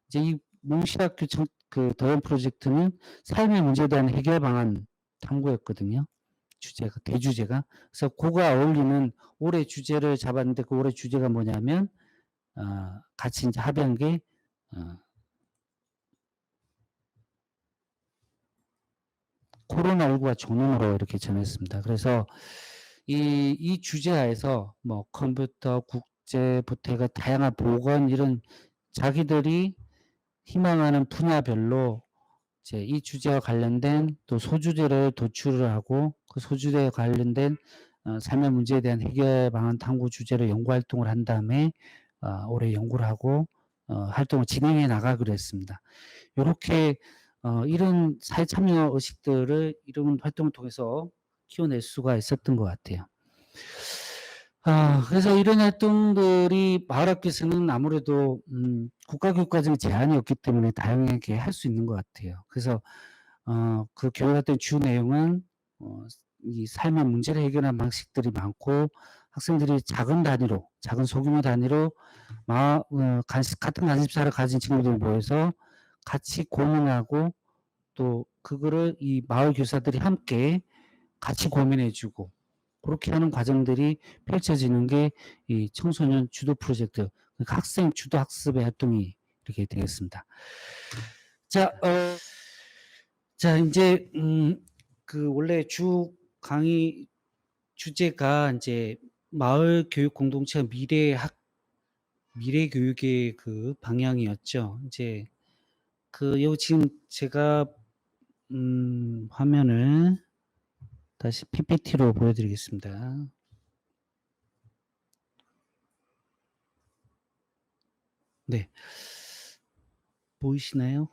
이제 이 몽실학교 그 더엔 프로젝트는 삶의 문제에 대한 해결 방안 탐구였거든요. 주제가 대주제가. 그래서 그거와 어울리는 올해 주제를 잡았는데 그 올해 주제가 뭐냐면 같이 이제 합의한 게 코로나19가 존엄으로 이렇게 정했습니다. 그래서 이 주제하에서 뭐 컴퓨터, 국제부터 해가 다양한 보건 이런 자기들이 희망하는 분야별로 이제 이 주제와 관련된 또 소주제를 도출을 하고 그 소주제에 관련된 삶의 문제에 대한 해결 방안 탐구 주제로 연구 활동을 한 다음에 올해 연구를 하고 활동을 진행해 나가기로 했습니다. 요렇게 이런 사회 참여 의식들을 이런 활동을 통해서 키워낼 수가 있었던 것 같아요. 그래서 이런 활동들이 마을학교에서는 아무래도 국가교육과정에 제한이 없기 때문에 다양하게 할 수 있는 것 같아요. 그래서 그 교육활동의 주 내용은 이 삶의 문제를 해결하는 방식들이 많고 학생들이 작은 단위로, 작은 소규모 단위로 같은 관심사를 가진 친구들이 모여서 같이 고민하고 또 그거를 이 마을 교사들이 함께 같이 고민해 주고 그렇게 하는 과정들이 펼쳐지는 게 이 청소년 주도 프로젝트, 그러니까 학생 주도 학습의 활동이 이렇게 되겠습니다. 자, 자, 이제, 그 원래 주 강의 주제가 이제 마을 교육 공동체 미래 교육의 그 방향이었죠. 이제 여기 지금 제가 화면을 다시 PPT로 보여드리겠습니다. 네. 보이시나요?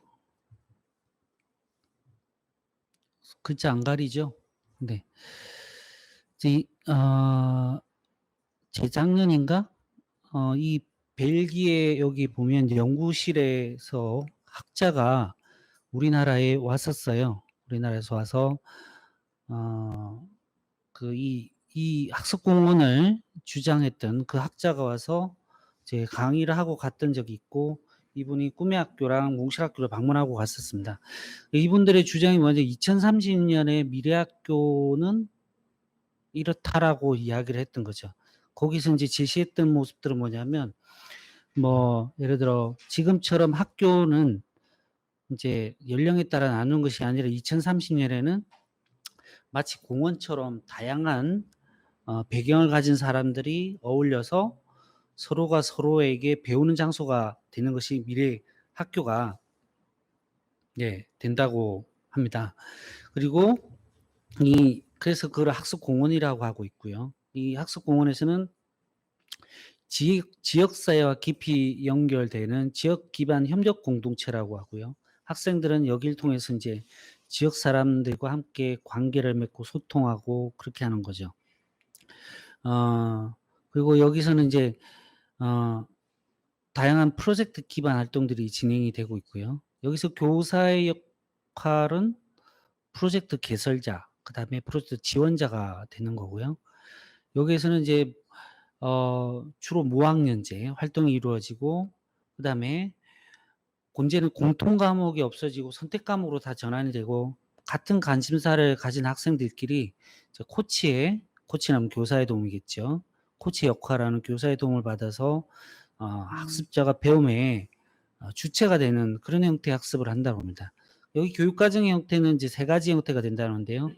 글자 안 가리죠? 네. 재작년인가? 이 벨기에 여기 보면 연구실에서 학자가 우리나라에 왔었어요. 우리나라에서 와서, 이 학습공원을 주장했던 그 학자가 와서 이제 강의를 하고 갔던 적이 있고, 이분이 꿈의 학교랑 몽실학교를 방문하고 갔었습니다. 이분들의 주장이 뭐냐, 2030년에 미래학교는 이렇다라고 이야기를 했던 거죠. 거기서 이제 제시했던 모습들은 뭐냐면, 예를 들어, 지금처럼 학교는 이제 연령에 따라 나누는 것이 아니라 2030년에는 마치 공원처럼 다양한 배경을 가진 사람들이 어울려서 서로가 서로에게 배우는 장소가 되는 것이 미래 학교가 된다고 합니다. 그리고 그래서 그걸 학습공원이라고 하고 있고요. 이 학습공원에서는 지역사회와 깊이 연결되는 지역 기반 협력 공동체라고 하고요. 학생들은 여기를 통해서 이제 지역 사람들과 함께 관계를 맺고 소통하고 그렇게 하는 거죠. 그리고 여기서는 이제 다양한 프로젝트 기반 활동들이 진행이 되고 있고요. 여기서 교사의 역할은 프로젝트 개설자, 그다음에 프로젝트 지원자가 되는 거고요. 여기에서는 이제 주로 무학년제 활동이 이루어지고 그다음에 문제는 공통 과목이 없어지고 선택 과목으로 다 전환이 되고 같은 관심사를 가진 학생들끼리 이제 코치라면 교사의 도움이겠죠. 코치 역할하는 교사의 도움을 받아서 학습자가 배움의 주체가 되는 그런 형태의 학습을 한다고 합니다. 여기 교육과정의 형태는 이제 3가지 형태가 된다는데요.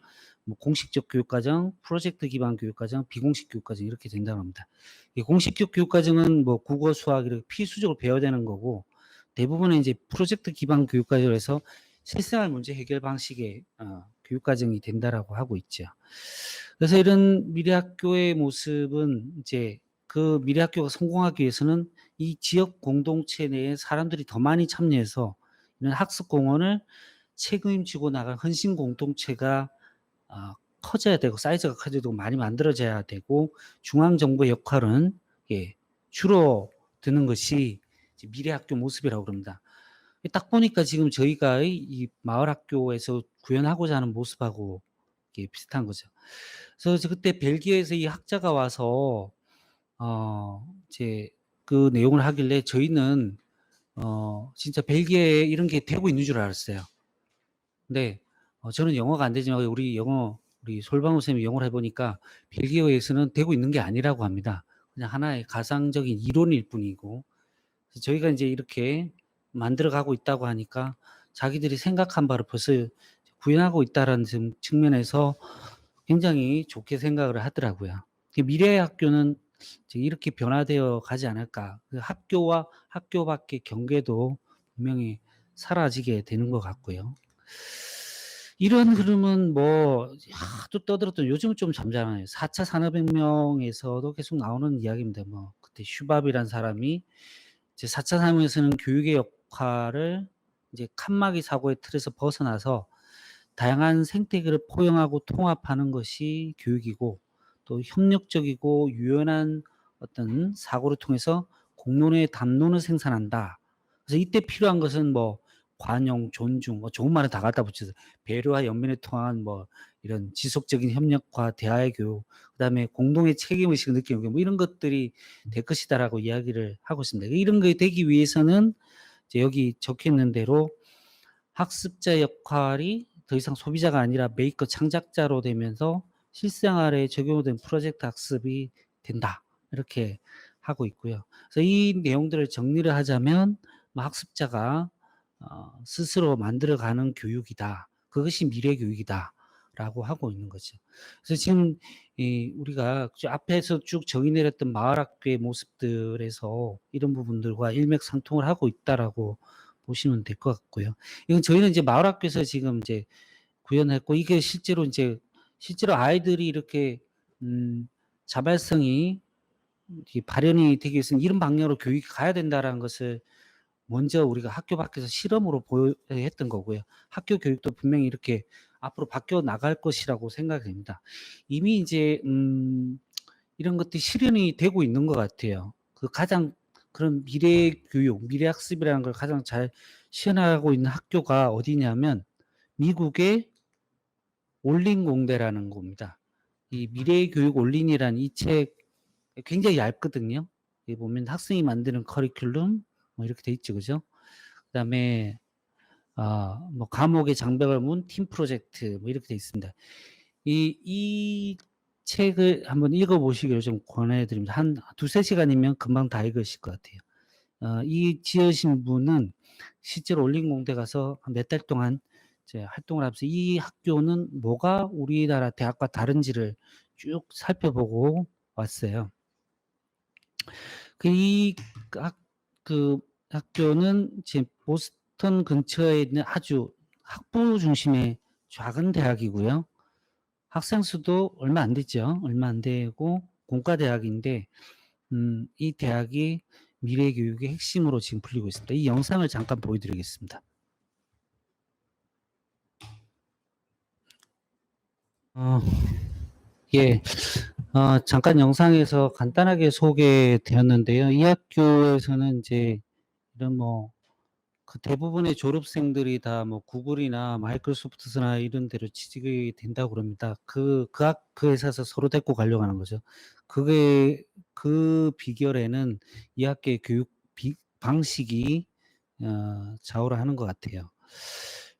공식적 교육과정, 프로젝트 기반 교육과정, 비공식 교육과정 이렇게 된다고 합니다. 이 공식적 교육과정은 국어, 수학 이렇게 필수적으로 배워야 되는 거고 대부분은 이제 프로젝트 기반 교육과정에서 실생활 문제 해결 방식의 교육과정이 된다라고 하고 있죠. 그래서 이런 미래학교의 모습은 이제 그 미래학교가 성공하기 위해서는 이 지역 공동체 내에 사람들이 더 많이 참여해서 이런 학습공원을 책임지고 나갈 헌신 공동체가 커져야 되고 사이즈가 커져야 되고 많이 만들어져야 되고 중앙정부의 역할은 줄어드는 것이 이제 미래학교 모습이라고 그럽니다. 딱 보니까 지금 저희가 이 마을학교에서 구현하고자 하는 모습하고 비슷한 거죠. 그래서 그때 벨기에에서 이 학자가 와서 이제 그 내용을 하길래 저희는 진짜 벨기에에 이런 게 되고 있는 줄 알았어요. 근데 저는 영어가 안 되지만 우리 솔방울 쌤이 영어를 해 보니까 벨기에에서는 되고 있는 게 아니라고 합니다. 그냥 하나의 가상적인 이론일 뿐이고 저희가 이제 이렇게 만들어 가고 있다고 하니까 자기들이 생각한 바를 벌써 구현하고 있다라는 측면에서 굉장히 좋게 생각을 하더라고요. 미래의 학교는 이제 이렇게 변화되어 가지 않을까. 그 학교와 학교 밖의 경계도 분명히 사라지게 되는 것 같고요. 이런 흐름은 뭐 하도 떠들었던 요즘은 좀 잠잠해요. 4차 산업혁명에서도 계속 나오는 이야기입니다. 뭐 그때 슈밥이란 사람이 이제 4차 산업에서는 교육의 역할을 이제 칸막이 사고의 틀에서 벗어나서 다양한 생태계를 포용하고 통합하는 것이 교육이고 또 협력적이고 유연한 어떤 사고를 통해서 공론의 담론을 생산한다. 그래서 이때 필요한 것은 뭐 관용, 존중, 뭐 좋은 말은 다 갖다 붙여서 배려와 연민을 통한 뭐 이런 지속적인 협력과 대화의 교육, 그다음에 공동의 책임 의식을 느끼는 뭐 이런 것들이 될 것이다라고 이야기를 하고 있습니다. 이런 게 되기 위해서는 이제 여기 적혀 있는 대로 학습자 역할이 더 이상 소비자가 아니라 메이커 창작자로 되면서 실생활에 적용된 프로젝트 학습이 된다. 이렇게 하고 있고요. 그래서 이 내용들을 정리를 하자면 뭐 학습자가 스스로 만들어가는 교육이다. 그것이 미래 교육이다라고 하고 있는 거죠. 그래서 지금 우리가 앞에서 쭉 정의 내렸던 마을학교의 모습들에서 이런 부분들과 일맥상통을 하고 있다라고 보시면 될 것 같고요. 이건 저희는 이제 마을학교에서 지금 이제 구현했고 이게 실제로 아이들이 이렇게 자발성이 이렇게 발현이 되기 위해서는 이런 방향으로 교육이 가야 된다라는 것을 먼저 우리가 학교 밖에서 실험으로 했던 거고요. 학교 교육도 분명히 이렇게 앞으로 바뀌어 나갈 것이라고 생각이 됩니다. 이미 이제 이런 것들이 실현이 되고 있는 것 같아요. 그 가장 그런 미래 교육, 미래 학습이라는 걸 가장 잘 실현하고 있는 학교가 어디냐면 미국의 올린 공대라는 겁니다. 이 미래의 교육 올린이라는 이 책 굉장히 얇거든요. 여기 보면 학생이 만드는 커리큘럼 뭐 이렇게 돼 있죠, 그죠? 그다음에 뭐 감옥의 장벽을 문 팀 프로젝트 뭐 이렇게 돼 있습니다. 이 책을 한번 읽어 보시기를 좀 권해 드립니다. 한 2-3 시간이면 금방 다 읽으실 것 같아요. 이 지으신 분은 실제로 올린 공대 가서 한 몇 달 동안 이제 활동을 하면서 이 학교는 뭐가 우리나라 대학과 다른지를 쭉 살펴보고 왔어요. 이 학 그 학교는 지금 보스턴 근처에 있는 아주 학부 중심의 작은 대학이고요. 학생 수도 얼마 안 되죠. 얼마 안 되고 공과 대학인데 이 대학이 미래 교육의 핵심으로 지금 불리고 있습니다. 이 영상을 잠깐 보여 드리겠습니다. 예. 잠깐 영상에서 간단하게 소개되었는데요. 이 학교에서는 인제 이런 뭐 그 대부분의 졸업생들이 다 뭐 구글이나 마이크로소프트나 이런 데로 취직이 된다고 그럽니다. 그 회사에서 서로 데리고 가려고 하는 거죠. 그게 그 비결에는 이 학교의 교육 방식이 좌우를 하는 것 같아요.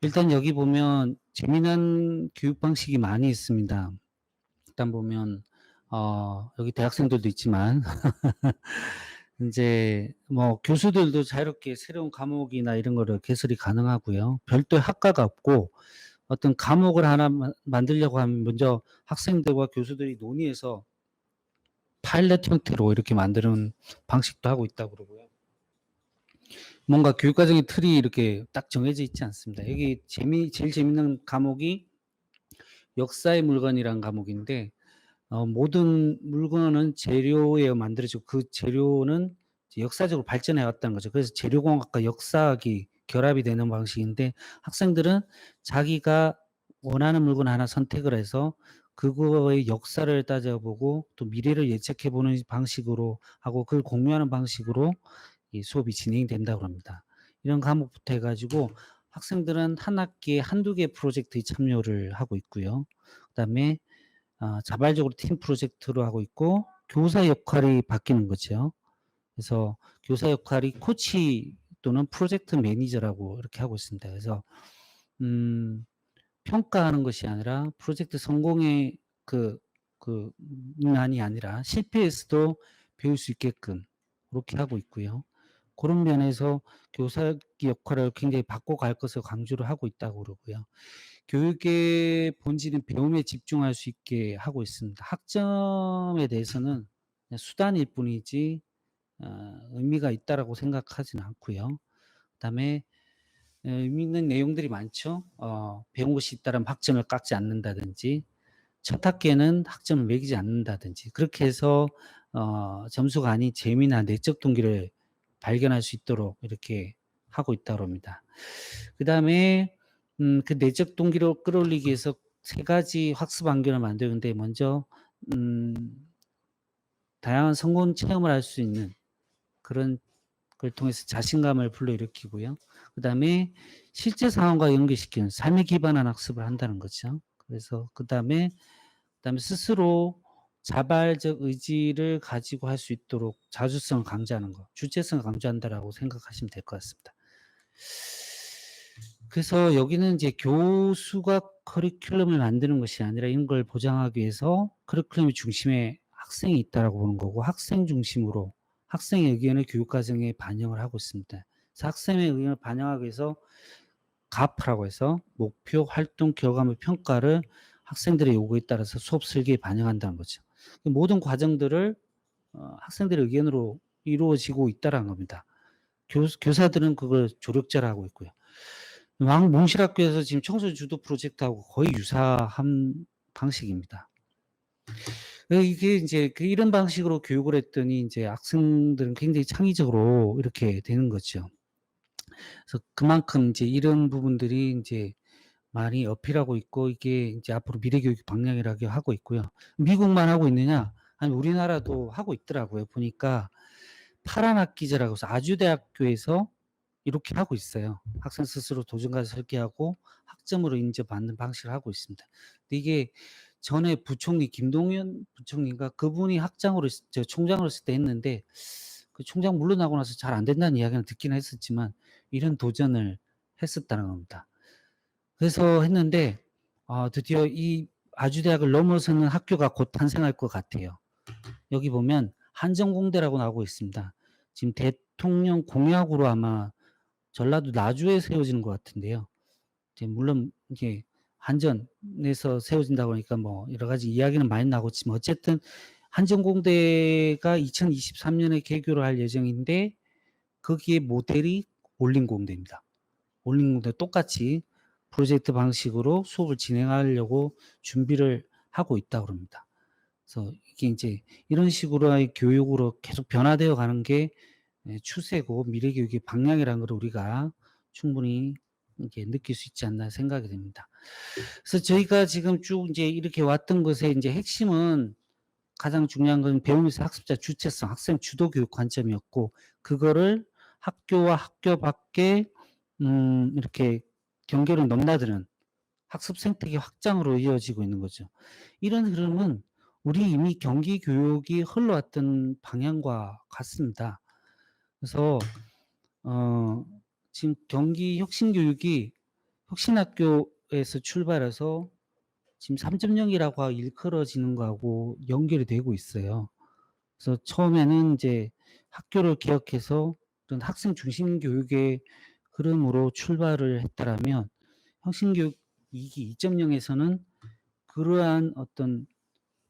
일단 여기 보면 재미난 교육 방식이 많이 있습니다. 일단 보면 여기 대학생들도 있지만 인제 뭐 교수들도 자유롭게 새로운 과목이나 이런 거를 개설이 가능하고요. 별도의 학과가 없고 어떤 과목을 하나 만들려고 하면 먼저 학생들과 교수들이 논의해서 파일럿 형태로 이렇게 만드는 방식도 하고 있다고 그러고요. 뭔가 교육 과정의 틀이 이렇게 딱 정해져 있지 않습니다. 여기 제일 재밌는 과목이 역사의 물건이라는 과목인데 모든 물건은 재료에 만들어지고 그 재료는 이제 역사적으로 발전해 왔다는 거죠. 그래서 재료공학과 역사학이 결합이 되는 방식인데 학생들은 자기가 원하는 물건 하나 선택을 해서 그거의 역사를 따져보고 또 미래를 예측해 보는 방식으로 하고 그걸 공유하는 방식으로 이 수업이 진행이 된다고 합니다. 이런 과목부터 해 가지고 학생들은 한 학기에 1-2개 프로젝트에 참여를 하고 있고요. 그다음에 자발적으로 팀 프로젝트로 하고 있고 교사 역할이 바뀌는 거죠. 그래서 교사 역할이 코치 또는 프로젝트 매니저라고 이렇게 하고 있습니다. 그래서 음 평가하는 것이 아니라 프로젝트 성공의 만이 아니라 실패에서도 배울 수 있게끔 그렇게 하고 있고요. 그런 면에서 교사 역할을 굉장히 바꿔갈 것을 강조를 하고 있다고 그러고요. 교육의 본질은 배움에 집중할 수 있게 하고 있습니다. 학점에 대해서는 그냥 수단일 뿐이지 의미가 있다라고 생각하지는 않고요. 그다음에 의미 있는 내용들이 많죠. 배운 것이 잇따르면 학점을 깎지 않는다든지, 첫 학기에는 학점을 매기지 않는다든지, 그렇게 해서 점수가 아닌 재미나 내적 동기를 발견할 수 있도록 이렇게 하고 있다고 합니다. 그다음에 그 내적 동기를 끌어올리기 위해서 3가지 학습 환경을 만드는데, 먼저 다양한 성공 체험을 할 수 있는 그런 걸 통해서 자신감을 불러일으키고요. 그다음에 실제 상황과 연결시키는 삶에 기반한 학습을 한다는 거죠. 그래서 그다음에 스스로 자발적 의지를 가지고 할 수 있도록 자주성을 강조하는 거, 주체성을 강조한다라고 생각하시면 될 것 같습니다. 그래서 여기는 이제 교수가 커리큘럼을 만드는 것이 아니라 이런 걸 보장하기 위해서 커리큘럼 중심에 학생이 있다라고 보는 거고, 학생 중심으로 학생의 의견을 교육 과정에 반영을 하고 있습니다. 그래서 학생의 의견을 반영하기 위해서 가프라고 해서 목표, 활동, 결과물 평가를 학생들의 요구에 따라서 수업 설계에 반영한다는 거죠. 모든 과정들을 학생들의 의견으로 이루어지고 있다라는 겁니다. 교사들은 그걸 조력자로 하고 있고요. 몽실학교에서 지금 청소 주도 프로젝트하고 거의 유사한 방식입니다. 이게 이제 이런 방식으로 교육을 했더니 이제 학생들은 굉장히 창의적으로 이렇게 되는 거죠. 그래서 그만큼 이제 이런 부분들이 이제 많이 어필하고 있고, 이게 이제 앞으로 미래 교육 방향이라고 하고 있고요. 미국만 하고 있느냐? 아니, 우리나라도 하고 있더라고요. 보니까 파란 학기제라고 해서 아주대학교에서 이렇게 하고 있어요. 학생 스스로 도전까지 설계하고 학점으로 인정받는 방식을 하고 있습니다. 근데 이게 전에 부총리 김동연 부총리가 그분이 총장으로 있을 때 했는데, 그 총장 물러나고 나서 잘 안 된다는 이야기는 듣기는 했었지만 이런 도전을 했었다는 겁니다. 그래서 했는데 드디어 이 아주대학을 넘어서는 학교가 곧 탄생할 것 같아요. 여기 보면 한정공대라고 나오고 있습니다. 지금 대통령 공약으로 아마 전라도 나주에 세워지는 것 같은데요. 이제 물론 이게 한전에서 세워진다고 하니까 뭐 여러 가지 이야기는 많이 나오고 있지만, 어쨌든 한전공대가 2023년에 개교를 할 예정인데, 거기에 모델이 올림공대입니다. 올림공대 똑같이 프로젝트 방식으로 수업을 진행하려고 준비를 하고 있다고 합니다. 그래서 이게 이제 이런 식으로의 교육으로 계속 변화되어 가는 게 추세고 미래 교육의 방향이라는 걸 우리가 충분히 이렇게 느낄 수 있지 않나 생각이 됩니다. 그래서 저희가 지금 쭉 이제 이렇게 왔던 것의 이제 핵심은, 가장 중요한 건 배우면서 학습자 주체성, 학생 주도 교육 관점이었고, 그거를 학교와 학교 밖에 이렇게 경계를 넘나드는 학습 생태계 확장으로 이어지고 있는 거죠. 이런 흐름은 우리 이미 경기 교육이 흘러왔던 방향과 같습니다. 그래서 지금 경기 혁신교육이 혁신학교에서 출발해서 지금 3.0이라고 일컬어지는 거하고 연결이 되고 있어요. 그래서 처음에는 이제 학교를 개혁해서 어떤 학생 중심 교육의 흐름으로 출발을 했다라면, 혁신교육 2기 2.0에서는 그러한 어떤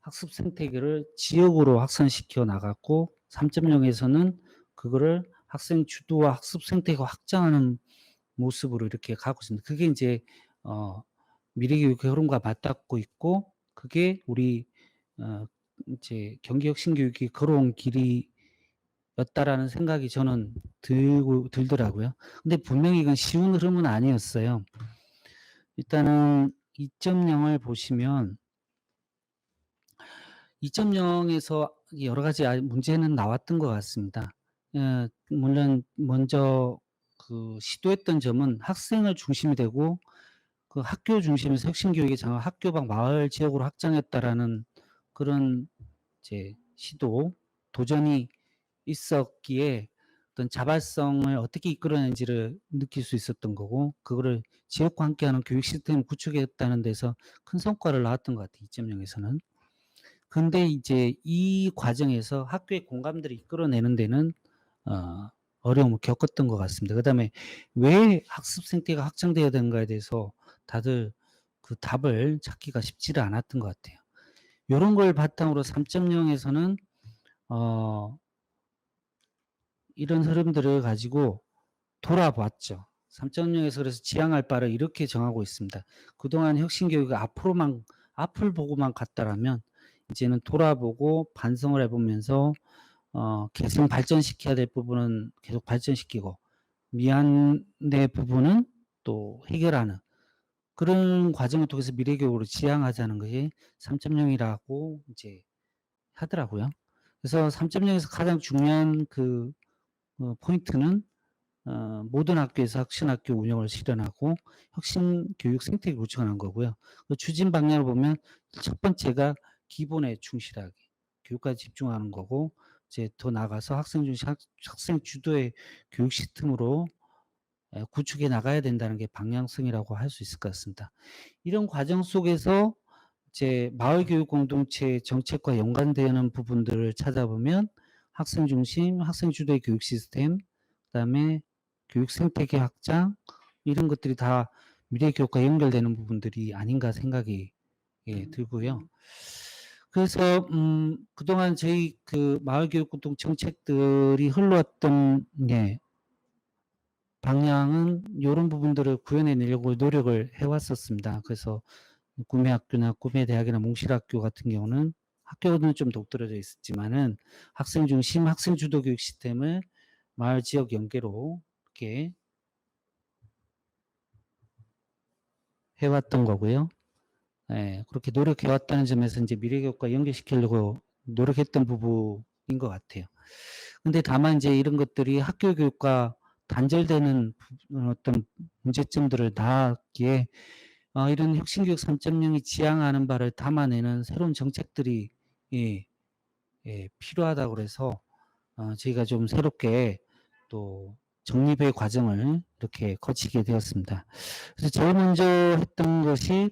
학습 생태계를 지역으로 확산시켜 나갔고, 3.0에서는 그거를 학생 주도와 학습 생태계가 확장하는 모습으로 이렇게 가고 있습니다. 그게 이제 미래교육의 흐름과 맞닿고 있고, 그게 우리 이제 경기혁신교육이 걸어온 길이었다라는 생각이 저는 들더라고요. 근데 분명히 이건 쉬운 흐름은 아니었어요. 일단은 2.0을 보시면 2.0에서 여러 가지 문제는 나왔던 것 같습니다. 물론 먼저 그 시도했던 점은 학생을 중심이 되고 그 학교 중심에서 혁신교육의 장을 학교 밖 마을 지역으로 확장했다라는 그런 이제 도전이 있었기에 어떤 자발성을 어떻게 이끌어내는지를 느낄 수 있었던 거고, 그거를 지역과 함께하는 교육 시스템을 구축했다는 데서 큰 성과를 낳았던 것 같아요, 2.0에서는. 근데 이제 이 과정에서 학교의 공감대를 이끌어내는 데는 어려움을 겪었던 것 같습니다. 그다음에 왜 학습 생태가 확장돼야 되는가에 대해서 다들 그 답을 찾기가 쉽지를 않았던 것 같아요. 요런 걸 바탕으로 3.0에서는 이런 흐름들을 가지고 돌아봤죠. 3.0에서 그래서 지향할 바를 이렇게 정하고 있습니다. 그동안 혁신 교육이 앞을 보고만 갔다라면 이제는 돌아보고 반성을 해보면서 개선 발전시켜야 될 부분은 계속 발전시키고 미완의 부분은 또 해결하는 그런 과정을 통해서 미래교육으로 지향하자는 것이 3.0이라고 이제 하더라고요. 그래서 3.0에서 가장 중요한 그 포인트는 모든 학교에서 혁신학교 운영을 실현하고 혁신교육 생태계 구축하는 거고요. 그 추진 방향을 보면 첫 번째가 기본에 충실하게 교육까지 집중하는 거고 이제 더 나아가서 학생 중심 학생 주도의 교육 시스템으로 구축해 나가야 된다는 게 방향성이라고 할 수 있을 것 같습니다. 이런 과정 속에서 이제 마을 교육 공동체 정책과 연관되는 부분들을 찾아보면 학생 중심, 학생 주도의 교육 시스템, 그다음에 교육 생태계 확장 이런 것들이 다 미래 교육과 연결되는 부분들이 아닌가 생각이 들고요. 그래서 그동안 저희 그 마을 교육 공동 정책들이 흘러왔던 방향은 요런 부분들을 구현해내려고 노력을 해왔었습니다. 그래서 구매학교나 구매대학이나 몽실학교 같은 경우는 학교는 좀 독특해져 있었지만은 학생 중심 학생 주도 교육 시스템을 마을 지역 연계로 이렇게 해왔던 거고요. 예, 그렇게 노력해왔다는 점에서 이제 미래교육과 연계시키려고 노력했던 부분인 것 같아요. 근데 다만 이제 이런 것들이 학교 교육과 단절되는 어떤 문제점들을 나았기에 이런 혁신교육 3.0이 지향하는 바를 담아내는 새로운 정책들이 예, 필요하다고 그래서 저희가 좀 새롭게 또 정립의 과정을 이렇게 거치게 되었습니다. 그래서 제일 먼저 했던 것이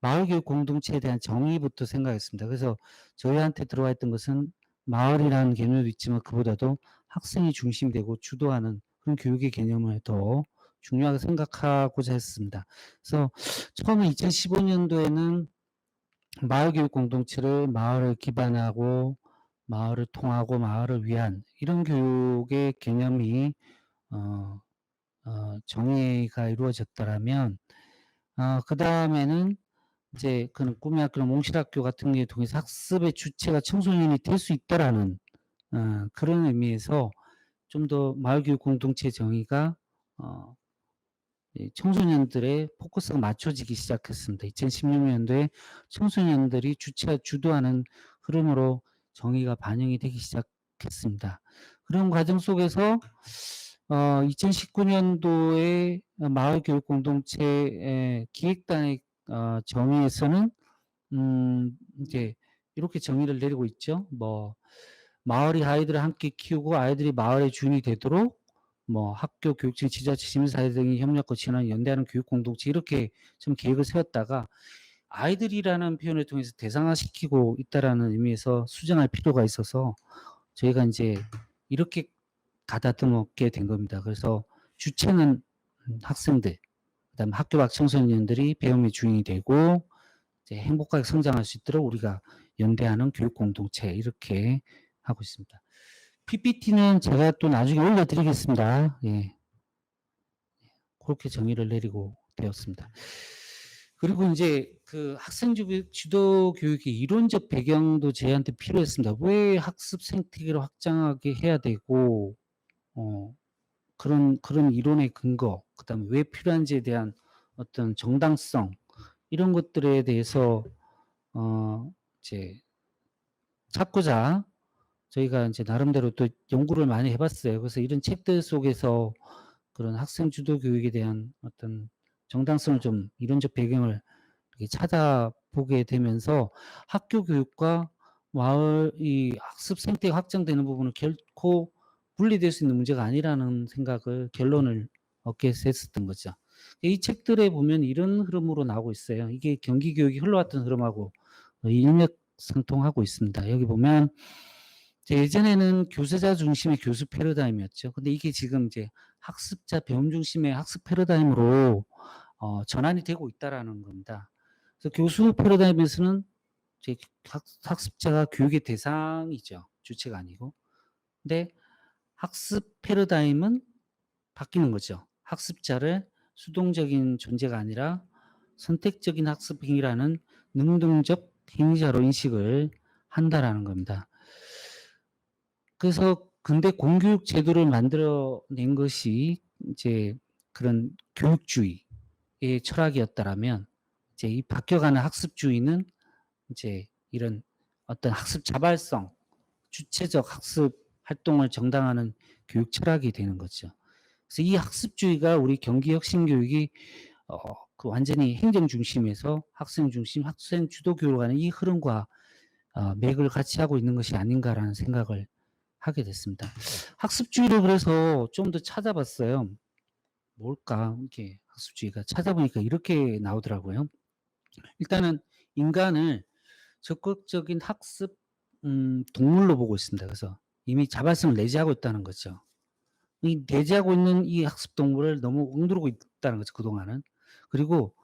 마을교육 공동체에 대한 정의부터 생각했습니다. 그래서 저희한테 들어와 있던 것은 마을이라는 개념도 있지만 그보다도 학생이 중심이 되고 주도하는 그런 교육의 개념을 더 중요하게 생각하고자 했습니다. 그래서 처음에 2015년도에는 마을교육 공동체를 마을을 기반하고 마을을 통하고 마을을 위한 이런 교육의 개념이 정의가 이루어졌더라면 그 다음에는 이제 그는 꿈의 학교나 몽실학교 같은 게 통해서 학습의 주체가 청소년이 될 수 있다라는 그런 의미에서 좀 더 마을교육 공동체 정의가 청소년들의 포커스가 맞춰지기 시작했습니다. 2016년도에 청소년들이 주도하는 흐름으로 정의가 반영이 되기 시작했습니다. 그런 과정 속에서 2019년도에 마을교육 공동체 기획단의 정의에서는 이제 이렇게 정의를 내리고 있죠. 뭐 마을이 아이들을 함께 키우고 아이들이 마을의 주인이 되도록 뭐 학교, 교육청, 지자체, 시민사회 등이 협력과 지원하는 연대하는 교육 공동체 이렇게 좀 계획을 세웠다가 아이들이라는 표현을 통해서 대상화시키고 있다라는 의미에서 수정할 필요가 있어서 저희가 이제 이렇게 가다듬게 된 겁니다. 그래서 주체는 학생들, 그다음에 학교 밖 청소년들이 배움의 주인이 되고 이제 행복하게 성장할 수 있도록 우리가 연대하는 교육 공동체 이렇게 하고 있습니다. PPT는 제가 또 나중에 올려드리겠습니다. 예. 그렇게 정의를 내리고 되었습니다. 그리고 이제 그 학생 주도 교육의 이론적 배경도 저희한테 필요했습니다. 왜 학습 생태계를 확장하게 해야 되고, 그런 이론의 근거, 그 다음에 왜 필요한지에 대한 어떤 정당성, 이런 것들에 대해서, 이제 찾고자 저희가 이제 나름대로 또 연구를 많이 해봤어요. 그래서 이런 책들 속에서 그런 학생 주도 교육에 대한 어떤 정당성을 좀 이론적 배경을 이렇게 찾아보게 되면서 학교 교육과 마을 이 학습 생태가 확장되는 부분은 결코 분리될 수 있는 문제가 아니라는 생각을 결론을 얻게 했었던 거죠. 이 책들에 보면 이런 흐름으로 나오고 있어요. 이게 경기 교육이 흘러왔던 흐름하고 일맥상통하고 있습니다. 여기 보면 예전에는 교세자 중심의 교수 패러다임이었죠. 근데 이게 지금 이제 학습자 배움 중심의 학습 패러다임으로 전환이 되고 있다라는 겁니다. 그래서 교수 패러다임에서는 이제 학습자가 교육의 대상이죠. 주체가 아니고. 근데 학습 패러다임은 바뀌는 거죠. 학습자를 수동적인 존재가 아니라 선택적인 학습 행위라는 능동적 행위자로 인식을 한다라는 겁니다. 그래서 근대 공교육 제도를 만들어낸 것이 이제 그런 교육주의의 철학이었다라면 이제 이 바뀌어가는 학습주의는 이제 이런 어떤 학습 자발성, 주체적 학습 활동을 정당화하는 교육 철학이 되는 거죠. 그래서 이 학습주의가 우리 경기 혁신 교육이 그 완전히 행정 중심에서 학생 중심, 학생 주도 교육을 하는 이 흐름과 맥을 같이 하고 있는 것이 아닌가라는 생각을 하게 됐습니다. 학습주의를 그래서 좀 더 찾아봤어요. 뭘까? 이렇게 학습주의가 찾아보니까 이렇게 나오더라고요. 일단은 인간을 적극적인 학습 동물로 보고 있습니다. 그래서 이미 자발성을 내재하고 있다는 거죠. 이 내재하고 있는 이 학습 동물을 너무 억누르고 있다는 거죠, 그동안은. 그리고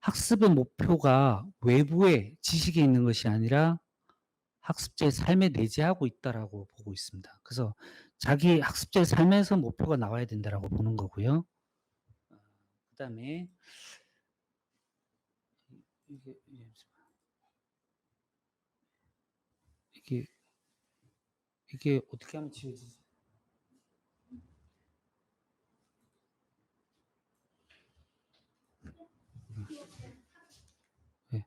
학습의 목표가 외부의 지식에 있는 것이 아니라 학습자의 삶에 내재하고 있다라고 보고 있습니다. 그래서 자기 학습자의 삶에서 목표가 나와야 된다라고 보는 거고요. 그다음에 이게 이게 어떻게 하면 지워지지? 네.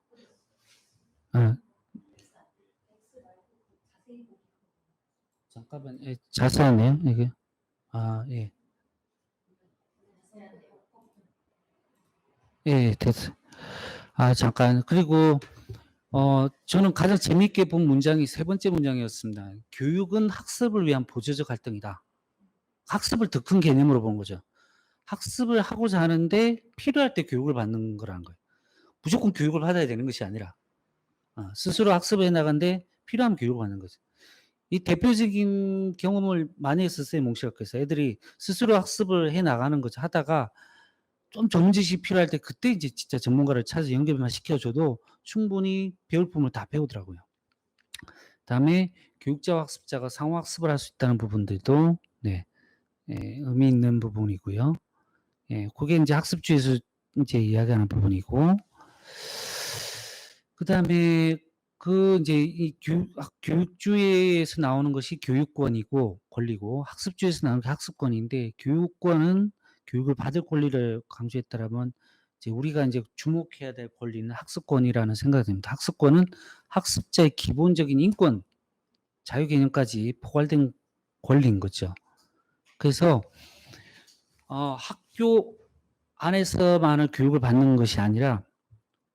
잠깐만, 예, 자세하네요, 이게. 예. 예, 됐어요. 잠깐. 그리고, 저는 가장 재미있게 본 문장이 세 번째 문장이었습니다. 교육은 학습을 위한 보조적 활동이다. 학습을 더 큰 개념으로 본 거죠. 학습을 하고자 하는데 필요할 때 교육을 받는 거라는 거예요. 무조건 교육을 받아야 되는 것이 아니라, 스스로 학습해 나간데 필요하면 교육을 받는 거죠. 이 대표적인 경험을 많이 했었어요, 몽실학교에서. 애들이 스스로 학습을 해 나가는 거죠. 하다가 좀 전문 지식이 필요할 때 그때 이제 진짜 전문가를 찾아서 연결만 시켜줘도 충분히 배울 부분을 다 배우더라고요. 다음에 교육자와 학습자가 상호 학습을 할 수 있다는 부분들도 네, 의미 있는 부분이고요. 그게 이제 학습주에서 이제 이야기하는 부분이고, 그 다음에 그 이제 이 교육주의에서 나오는 것이 교육권이고 권리고 학습주의에서 나오는 게 학습권인데, 교육권은 교육을 받을 권리를 강조했다라면 이제 우리가 이제 주목해야 될 권리는 학습권이라는 생각이 듭니다. 학습권은 학습자의 기본적인 인권, 자유 개념까지 포괄된 권리인 거죠. 그래서 학교 안에서만을 교육을 받는 것이 아니라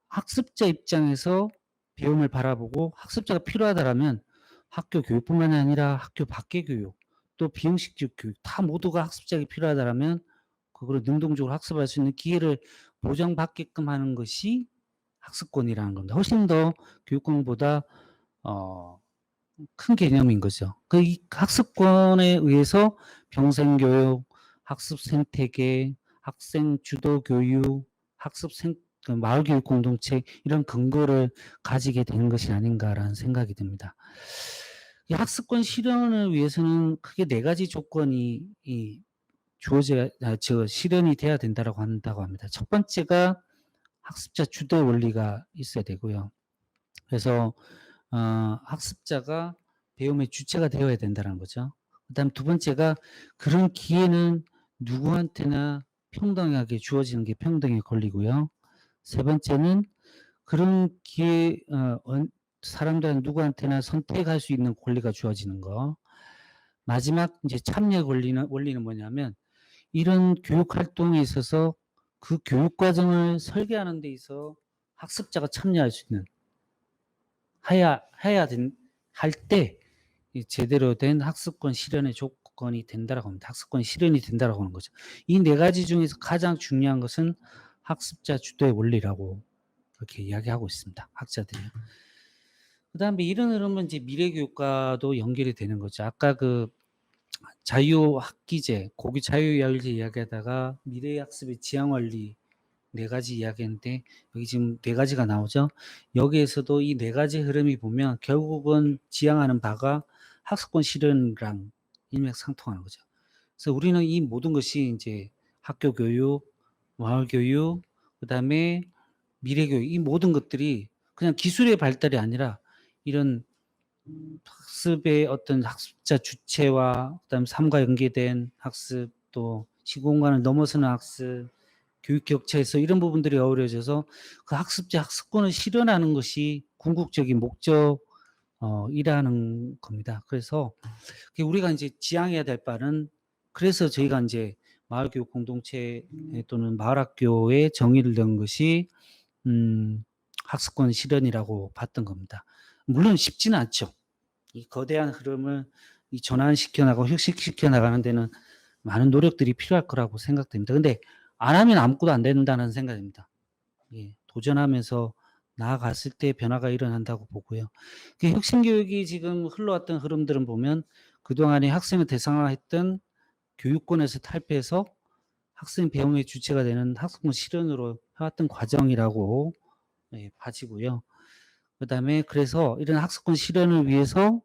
학습자 입장에서 배움을 바라보고 학습자가 필요하다라면 학교 교육뿐만 아니라 학교 밖의 교육, 또 비형식적 교육 다 모두가 학습자에게 필요하다라면 그거를 능동적으로 학습할 수 있는 기회를 보장받게끔 하는 것이 학습권이라는 겁니다. 훨씬 더 교육권보다 큰 개념인 거죠. 이 학습권에 의해서 평생교육, 학습 생태계, 학생 주도 교육, 그 마을교육 공동체 이런 근거를 가지게 되는 것이 아닌가라는 생각이 듭니다. 이 학습권 실현을 위해서는 크게 네 가지 조건이 실현이 돼야 된다고 한다고 합니다. 첫 번째가 학습자 주도 원리가 있어야 되고요. 그래서 학습자가 배움의 주체가 되어야 된다는 거죠. 그다음 두 번째가 그런 기회는 누구한테나 평등하게 주어지는 게 평등의 권리고요. 세 번째는 그런 기회 사람들은 누구한테나 선택할 수 있는 권리가 주어지는 거. 마지막 이제 참여 원리는 뭐냐면 이런 교육 활동에 있어서 그 교육 과정을 설계하는 데 있어 학습자가 참여할 수 있는 할 때 제대로 된 학습권 실현의 조건이 된다라고 합니다. 학습권 실현이 된다라고 하는 거죠. 이 네 가지 중에서 가장 중요한 것은 학습자 주도의 원리라고 그렇게 이야기하고 있습니다. 학자들이요. 그다음에 이런 흐름은 이제 미래교육과도 연결이 되는 거죠. 아까 그 자유학기제, 고교 자유여일제 이야기하다가 미래학습의 지향원리 네 가지 이야기했는데 여기 지금 네 가지가 나오죠. 여기에서도 이 네 가지 흐름이 보면 결국은 지향하는 바가 학습권 실현이랑 일맥상통하는 거죠. 그래서 우리는 이 모든 것이 이제 학교 교육, 마을 교육, 그다음에 미래 교육 이 모든 것들이 그냥 기술의 발달이 아니라 이런 학습의 어떤 학습자 주체와 그다음에 삶과 연계된 학습 또 시공간을 넘어서는 학습, 교육 격차에서 이런 부분들이 어우러져서 그 학습자 학습권을 실현하는 것이 궁극적인 목적 이라는 겁니다. 그래서 우리가 이제 지향해야 될 바는 그래서 저희가 이제 마을교육 공동체 또는 마을학교의 정의를 넣은 것이 학습권 실현이라고 봤던 겁니다. 물론 쉽지는 않죠. 이 거대한 흐름을 이 전환시켜 나가고 혁신시켜 나가는 데는 많은 노력들이 필요할 거라고 생각됩니다. 근데 안 하면 아무것도 안 된다는 생각입니다. 예, 도전하면서 나아갔을 때 변화가 일어난다고 보고요. 그 혁신 교육이 지금 흘러왔던 흐름들은 보면 그동안에 학생을 대상화했던 교육권에서 탈피해서 학생 배움의 주체가 되는 학습권 실현으로 해왔던 과정이라고 봐지고요. 그다음에 그래서 이런 학습권 실현을 위해서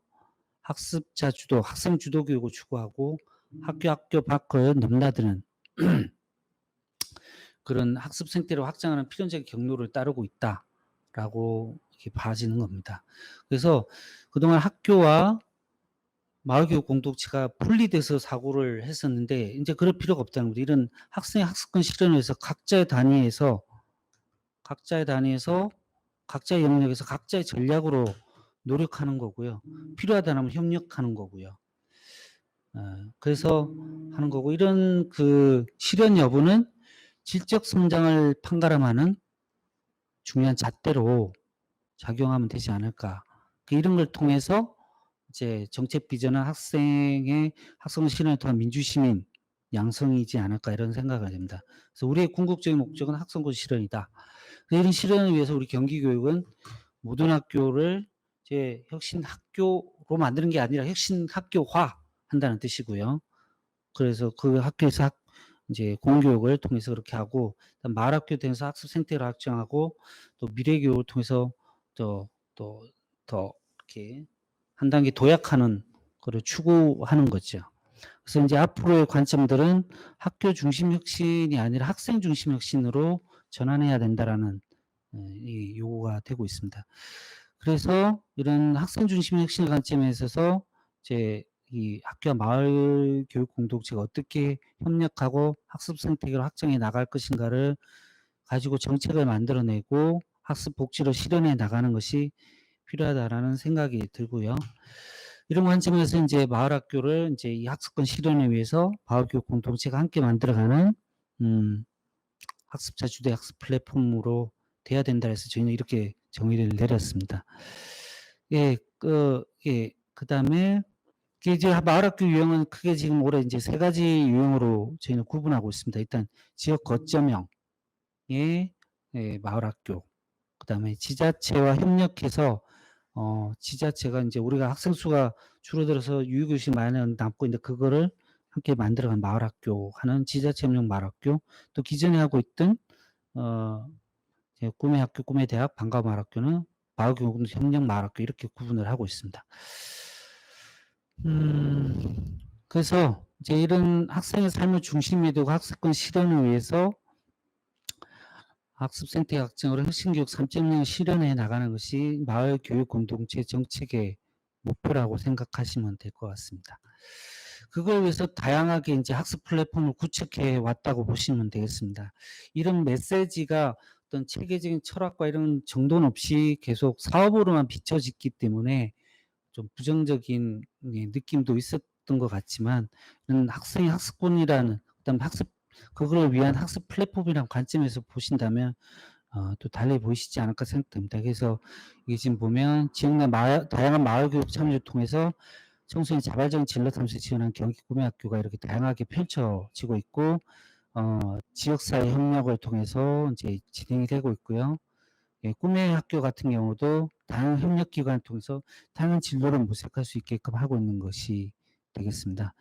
학습자 주도, 학생 주도 교육을 추구하고 학교 밖을 넘나드는 그런 학습 생태를 확장하는 필연적인 경로를 따르고 있다라고 이렇게 봐지는 겁니다. 그래서 그동안 학교와 마을교육 공동체가 분리돼서 사고를 했었는데 이제 그럴 필요가 없다는 거죠. 이런 학생의 학습권 실현을 위해서 각자의 단위에서 각자의 영역에서 각자의 전략으로 노력하는 거고요. 필요하다면 협력하는 거고요. 그래서 하는 거고 이런 그 실현 여부는 질적 성장을 판가름하는 중요한 잣대로 작용하면 되지 않을까. 이런 걸 통해서 이제 정책 비전은 학생의 학습 실현을 통한 민주시민 양성이지 않을까 이런 생각을 합니다. 그래서 우리의 궁극적인 목적은 학생권 실현이다. 이런 실현을 위해서 우리 경기교육은 모든 학교를 이제 혁신 학교로 만드는 게 아니라 혁신 학교화 한다는 뜻이고요. 그래서 그 학교에서 이제 공교육을 통해서 그렇게 하고 마을 학교 통해서 학습 생태를 확장하고 또 미래 교육을 통해서 더 이렇게 한 단계 도약하는 거를 추구하는 거죠. 그래서 이제 앞으로의 관점들은 학교 중심 혁신이 아니라 학생 중심 혁신으로 전환해야 된다라는 이 요구가 되고 있습니다. 그래서 이런 학생 중심 혁신 관점에 있어서 이제 이 학교와 마을 교육 공동체가 어떻게 협력하고 학습 생태계를 확장해 나갈 것인가를 가지고 정책을 만들어내고 학습 복지를 실현해 나가는 것이 필요하다라는 생각이 들고요. 이런 관점에서 이제 마을 학교를 이제 이 학습권 실현을 위해서 마을 교육 공동체가 함께 만들어가는 학습자 주도 학습 플랫폼으로 돼야 된다 해서 저희는 이렇게 정의를 내렸습니다. 예, 그다음에 이제 마을학교 유형은 크게 지금 올해 이제 3가지 유형으로 저희는 구분하고 있습니다. 일단 지역 거점형의 마을학교, 그다음에 지자체와 협력해서 지자체가 이제 우리가 학생 수가 줄어들어서 유휴교실 많이 남고 있는데 그거를 함께 만들어간 마을학교 하는 지자체형 마을학교, 또 기존에 하고 있던 꿈의 학교, 꿈의 대학, 방과 마을학교는 마을교육 협력 마을학교 이렇게 구분을 하고 있습니다. 그래서 이제 이런 학생의 삶을 중심에 두고 학습권 실현을 위해서 학습생태 확장으로 혁신교육 3.0을 실현해 나가는 것이 마을 교육 공동체 정책의 목표라고 생각하시면 될 것 같습니다. 그걸 위해서 다양하게 이제 학습 플랫폼을 구축해 왔다고 보시면 되겠습니다. 이런 메시지가 어떤 체계적인 철학과 이런 정돈 없이 계속 사업으로만 비춰졌기 때문에 좀 부정적인 느낌도 있었던 것 같지만 학생의 학습권이라는 그다음 그걸 위한 학습 플랫폼이라는 관점에서 보신다면 또 달리 보이시지 않을까 생각됩니다. 그래서 이게 지금 보면 지역 내 다양한 마을 교육 참여를 통해서 청소년 자발적인 진로 탐색에 지원한 경기 구매학교가 이렇게 다양하게 펼쳐지고 있고 지역사회 협력을 통해서 이제 진행이 되고 있고요. 꿈의 학교 같은 경우도 다양한 협력기관을 통해서 다양한 진로를 모색할 수 있게끔 하고 있는 것이 되겠습니다.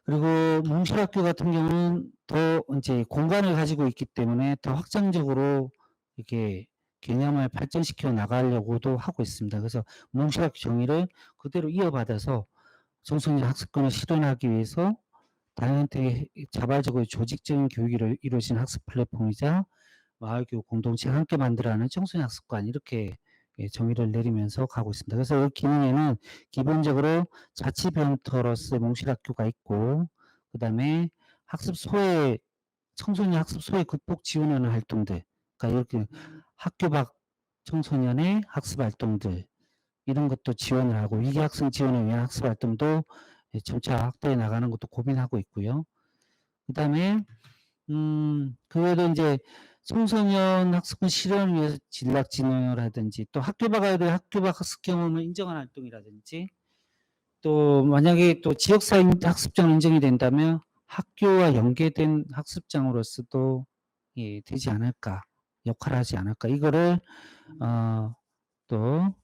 그리고 몽실학교 같은 경우는 더 이제 공간을 가지고 있기 때문에 더 확장적으로 이렇게 개념을 발전시켜 나가려고도 하고 있습니다. 그래서 몽실학교 정의를 그대로 이어받아서 청소년 학습권을 실현하기 위해서 다양한테 자발적으로 조직적인 교육이 이루어진 학습 플랫폼이자 마을교육 공동체가 함께 만들어가는 청소년 학습관 이렇게 정의를 내리면서 가고 있습니다. 그래서 이 기능에는 기본적으로 자치벤터로서의 몽실학교가 있고 그 다음에 학습 소외 청소년 학습 소외 극복 지원하는 활동들 그러니까 이렇게 학교 밖 청소년의 학습 활동들 이런 것도 지원을 하고 위기 학생 지원을 위한 학습 활동도 점차 확대해 나가는 것도 고민하고 있고요. 그 다음에 그 외에도 이제 청소년 학습권 실현을 위해서 진학 진흥이라든지 또 학교 밖 아이들 학교 밖 학습 경험을 인정하는 활동이라든지 또 만약에 또 지역사회 학습장 인정이 된다면 학교와 연계된 학습장으로서도 되지 않을까 역할을 하지 않을까 이거를 또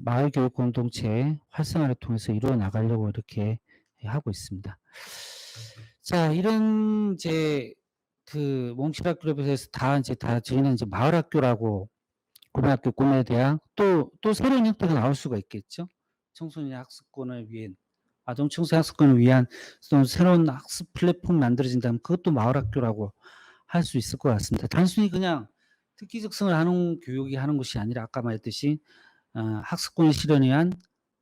마을교육 공동체 활성화를 통해서 이루어 나가려고 이렇게 하고 있습니다. 자, 이런 이제 그 몽실학 그룹에서 다 저희는 이제 마을학교라고 고등학교 꿈에대한 또 새로운 형태가 나올 수가 있겠죠. 청소년 학습권을 위한 아동 청소년 학습권을 위한 또 새로운 학습 플랫폼 만들어진다면 그것도 마을학교라고 할 수 있을 것 같습니다. 단순히 그냥 특기적성을 하는 교육이 하는 것이 아니라 아까 말했듯이 학습권 실현을 위한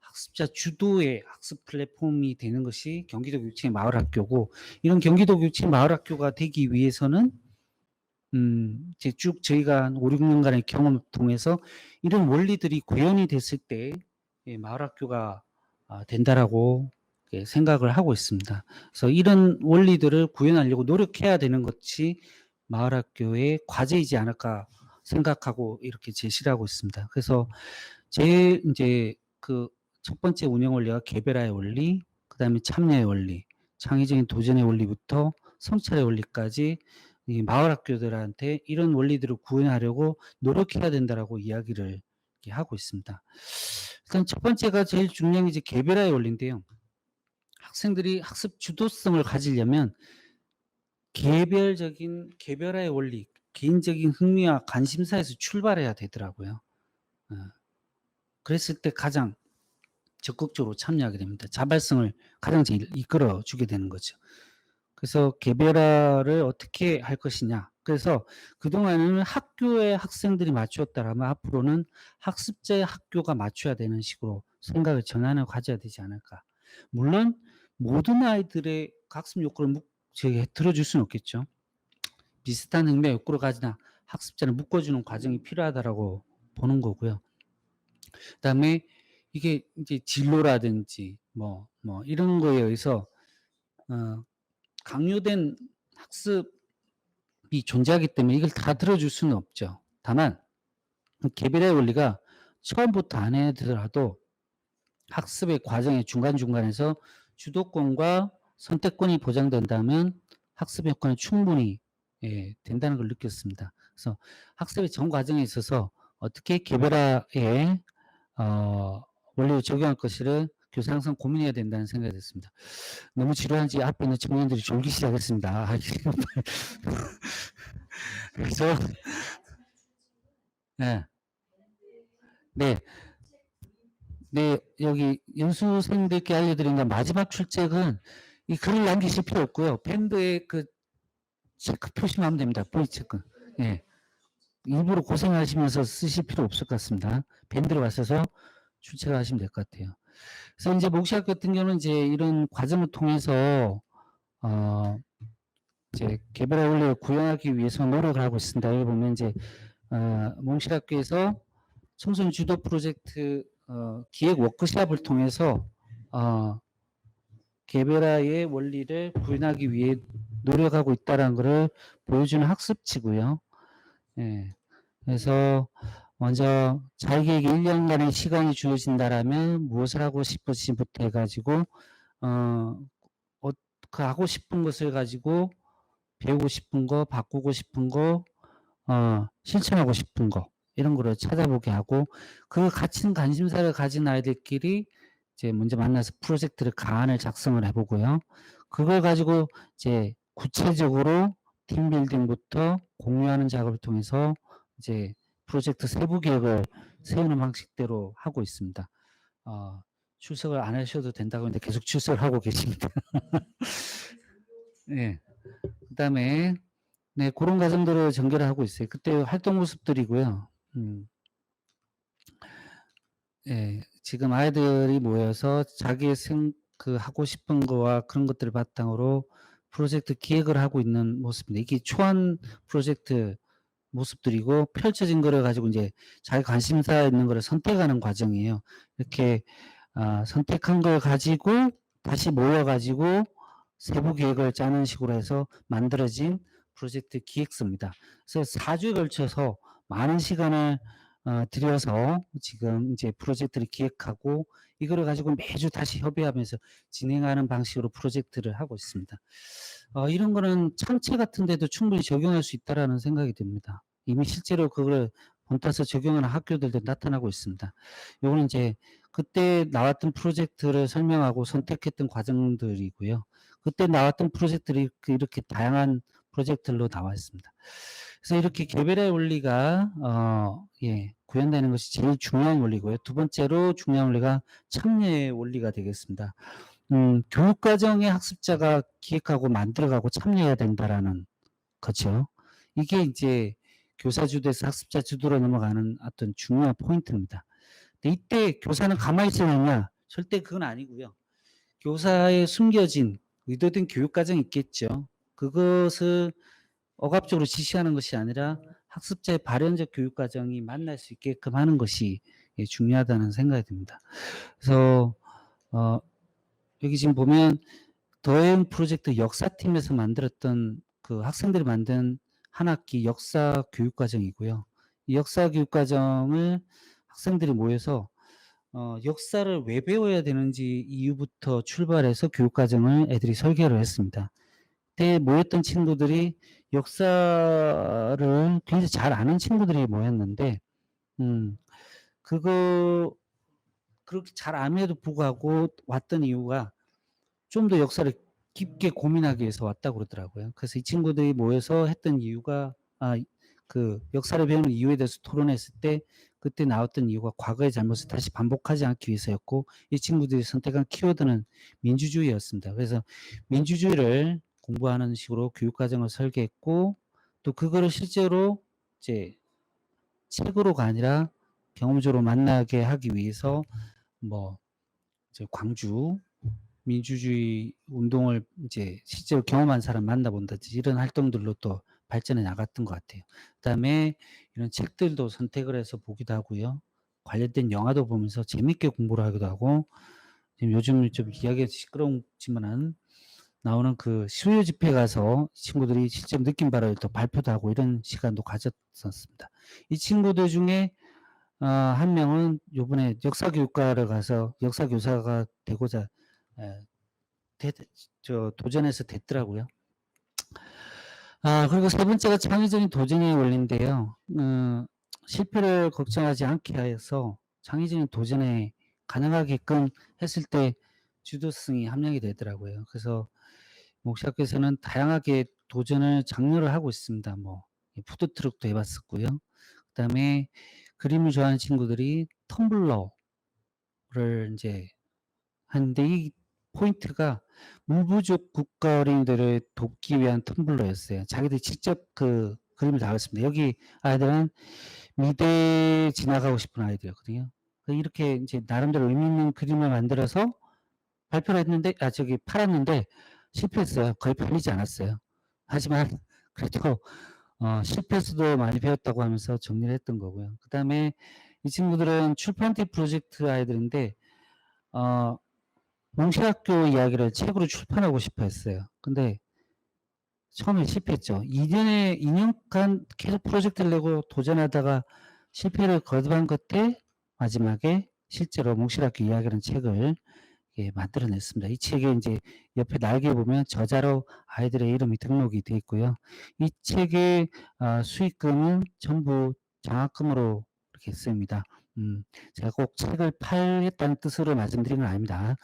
학습자 주도의 학습 플랫폼이 되는 것이 경기도 교육청 마을학교고 이런 경기도 교육청 마을학교가 되기 위해서는 이제 쭉 저희가 한 5, 6년간의 경험을 통해서 이런 원리들이 구현이 됐을 때 마을학교가 된다라고 생각을 하고 있습니다. 그래서 이런 원리들을 구현하려고 노력해야 되는 것이 마을학교의 과제이지 않을까 생각하고 이렇게 제시를 하고 있습니다. 그래서 제 이제 그 첫 번째 운영 원리가 개별화의 원리, 그 다음에 참여의 원리, 창의적인 도전의 원리부터 성찰의 원리까지 이 마을 학교들한테 이런 원리들을 구현하려고 노력해야 된다라고 이야기를 하고 있습니다. 일단 첫 번째가 제일 중요한 게 이제 개별화의 원리인데요. 학생들이 학습 주도성을 가지려면 개별화의 원리, 개인적인 흥미와 관심사에서 출발해야 되더라고요. 그랬을 때 가장 적극적으로 참여하게 됩니다. 자발성을 가장 제일 이끌어 주게 되는 거죠. 그래서 개별화를 어떻게 할 것이냐. 그래서 그동안은 학교의 학생들이 맞추었다라면 앞으로는 학습자의 학교가 맞춰야 되는 식으로 생각을 전환을 가져야 되지 않을까. 물론 모든 아이들의 학습 욕구를 들어줄 수는 없겠죠. 비슷한 흥미 욕구를 가지나 학습자를 묶어주는 과정이 필요하다라고 보는 거고요. 그다음에 이게 이제 진로라든지 뭐 이런 거에 의해서 강요된 학습이 존재하기 때문에 이걸 다 들어줄 수는 없죠. 다만 개별의 원리가 처음부터 안 해더라도 학습의 과정의 중간중간에서 주도권과 선택권이 보장된다면 학습 효과는 충분히 된다는 걸 느꼈습니다. 그래서 학습의 전 과정에 있어서 어떻게 개별화에 원리를 적용할 것을 교사 항상 고민해야 된다는 생각이 됐습니다. 너무 지루한지 앞에 있는 청년들이 졸기 시작했습니다. 그래서 네, 네, 네 여기 연수생들께 알려드린 건 마지막 출첵은 이 글을 남기실 필요 없고요. 밴드에 그 체크 표시만 하면 됩니다. 보이 체크. 예. 일부러 고생하시면서 쓰실 필요 없을 것 같습니다. 밴드로 가셔서 출첵을 하시면 될 것 같아요. 그래서 이제 몽실학 같은 경우는 이제 이런 과정을 통해서 이제 개별화 원리를 구현하기 위해서 노력을 하고 있습니다. 여기 보면 이제 몽실학교에서 청소년 주도 프로젝트 기획 워크숍을 통해서 개별화의 원리를 구현하기 위해 노력하고 있다는 것을 보여주는 학습지고요. 예. 그래서 먼저 자기에게 1년간의 시간이 주어진다라면 무엇을 하고 싶으신부터 해가지고 그 하고 싶은 것을 가지고 배우고 싶은 거, 바꾸고 싶은 거, 실천하고 싶은 거 이런 거를 찾아보게 하고 그 같은 관심사를 가진 아이들끼리 이제 먼저 만나서 프로젝트를 가안을 작성을 해보고요. 그걸 가지고 이제 구체적으로 팀빌딩부터 공유하는 작업을 통해서 이제 프로젝트 세부 계획을 세우는 방식대로 하고 있습니다. 출석을 안 하셔도 된다고 했는데 계속 출석을 하고 계십니다. 예. 그다음에 네, 그런 과정들을 전개를 하고 있어요. 그때 활동 모습들이고요. 예. 지금 아이들이 모여서 자기의 하고 싶은 거와 그런 것들을 바탕으로 프로젝트 기획을 하고 있는 모습입니다. 이게 초안 프로젝트 모습들이고 펼쳐진 거를 가지고 이제 자기 관심사 있는 거를 선택하는 과정이에요. 이렇게 선택한 걸 가지고 다시 모여 가지고 세부 계획을 짜는 식으로 해서 만들어진 프로젝트 기획서입니다. 그래서 4주에 걸쳐서 많은 시간을 들여서 지금 이제 프로젝트를 기획하고 이거를 가지고 매주 다시 협의하면서 진행하는 방식으로 프로젝트를 하고 있습니다. 이런 거는 참체 같은 데도 충분히 적용할 수 있다라는 생각이 듭니다. 이미 실제로 그걸 본따서 적용하는 학교들도 나타나고 있습니다. 요거는 이제 그때 나왔던 프로젝트를 설명하고 선택했던 과정들이고요. 그때 나왔던 프로젝트들이 이렇게 다양한 프로젝트들로 나와 있습니다. 그래서 이렇게 개별의 원리가 구현되는 것이 제일 중요한 원리고요. 두 번째로 중요한 원리가 참여의 원리가 되겠습니다. 교육과정에 학습자가 기획하고 만들어가고 참여해야 된다라는 거죠. 이게 이제 교사 주도에서 학습자 주도로 넘어가는 어떤 중요한 포인트입니다. 근데 이때 교사는 가만히 있으느냐? 절대 그건 아니고요. 교사의 숨겨진 의도된 교육과정이 있겠죠. 그것을 억압적으로 지시하는 것이 아니라 학습자의 발현적 교육과정이 만날 수 있게끔 하는 것이 중요하다는 생각이 듭니다. 그래서 여기 지금 보면 더해용 프로젝트 역사팀에서 만들었던 그 학생들이 만든 한 학기 역사 교육과정이고요. 이 역사 교육과정을 학생들이 모여서 역사를 왜 배워야 되는지 이유부터 출발해서 교육과정을 애들이 설계를 했습니다. 그때 모였던 친구들이 역사를 굉장히 잘 아는 친구들이 모였는데, 그렇게 잘 암에도 불구하고 왔던 이유가 좀 더 역사를 깊게 고민하기 위해서 왔다고 그러더라고요. 그래서 이 친구들이 모여서 했던 이유가, 그 역사를 배우는 이유에 대해서 토론했을 때 그때 나왔던 이유가 과거의 잘못을 다시 반복하지 않기 위해서였고, 이 친구들이 선택한 키워드는 민주주의였습니다. 그래서 민주주의를 공부하는 식으로 교육과정을 설계했고, 또 그거를 실제로 이제 책으로가 아니라 경험적으로 만나게 하기 위해서 뭐 이제 광주 민주주의 운동을 이제 실제로 경험한 사람 만나본다든지 이런 활동들로 또 발전해 나갔던 것 같아요. 그다음에 이런 책들도 선택을 해서 보기도 하고요. 관련된 영화도 보면서 재밌게 공부를 하기도 하고, 지금 요즘 좀 이야기가 시끄럽지만은 나오는 그 수요 집회 가서 친구들이 실제로 느낀 바를 또 발표도 하고 이런 시간도 가졌었습니다. 이 친구들 중에 한 명은 요번에 역사교육과를 가서 역사교사가 되고자 도전해서 됐더라고요. 그리고 세 번째가 창의적인 도전의 원리인데요. 실패를 걱정하지 않게 해서 창의적인 도전에 가능하게끔 했을 때 주도성이 함량이 되더라고요. 그래서 목시학교에서는 다양하게 도전을 장려를 하고 있습니다. 뭐 푸드트럭도 해봤었고요. 그다음에 그림을 좋아하는 친구들이 텀블러를 이제 하는데, 이 포인트가 무부족 국가 어린이들을 돕기 위한 텀블러였어요. 자기들이 직접 그 그림을 다 그렸습니다. 여기 아이들은 미대 지나가고 싶은 아이들이었거든요. 이렇게 이제 나름대로 의미 있는 그림을 만들어서 발표를 했는데, 팔았는데 실패했어요. 거의 팔리지 않았어요. 하지만 그래도 실패에서도 많이 배웠다고 하면서 정리를 했던 거고요. 그다음에 이 친구들은 출판팀 프로젝트 아이들인데, 몽실학교 이야기를 책으로 출판하고 싶어 했어요. 근데 처음에 실패했죠. 2년간 계속 프로젝트를 내고 도전하다가 실패를 거듭한 끝에 마지막에 실제로 몽실학교 이야기라는 책을 만들어냈습니다. 이 책에 이제 옆에 날개 보면 저자로 아이들의 이름이 등록이 되어 있고요. 이 책의 수익금은 전부 장학금으로 이렇게 쓰입니다. 제가 꼭 책을 팔겠다는 뜻으로 말씀드린 건 아닙니다.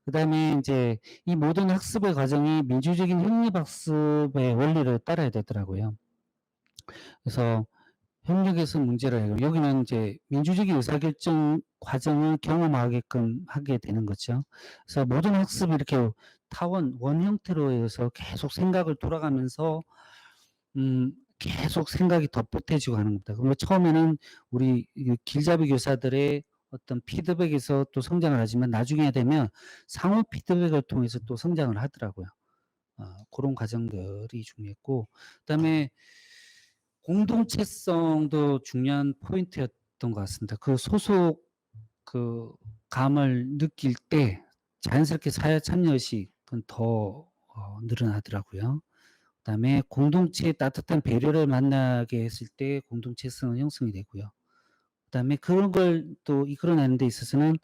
그다음에 이제 이 모든 학습의 과정이 민주적인 협립학습의 원리를 따라야 되더라고요. 그래서 협력에서 문제를 해요. 여기는 이제 민주적인 의사결정 과정을 경험하게끔 하게 되는 거죠. 그래서 모든 학습이 이렇게 타원, 원 형태로 해서 계속 생각을 돌아가면서 계속 생각이 덧붙여지고 하는 겁니다. 그리고 처음에는 우리 길잡이 교사들의 어떤 피드백에서 또 성장을 하지만 나중에 되면 상호 피드백을 통해서 또 성장을 하더라고요. 그런 과정들이 중요했고, 그다음에 공동체성도 중요한 포인트였던 것 같습니다. 그 소속 그 감을 느낄 때 자연스럽게 사회 참여 의식은 더 늘어나더라고요. 그다음에 공동체의 따뜻한 배려를 만나게 했을 때 공동체성은 형성이 되고요. 그다음에 그런 걸 또 이끌어내는 데 있어서는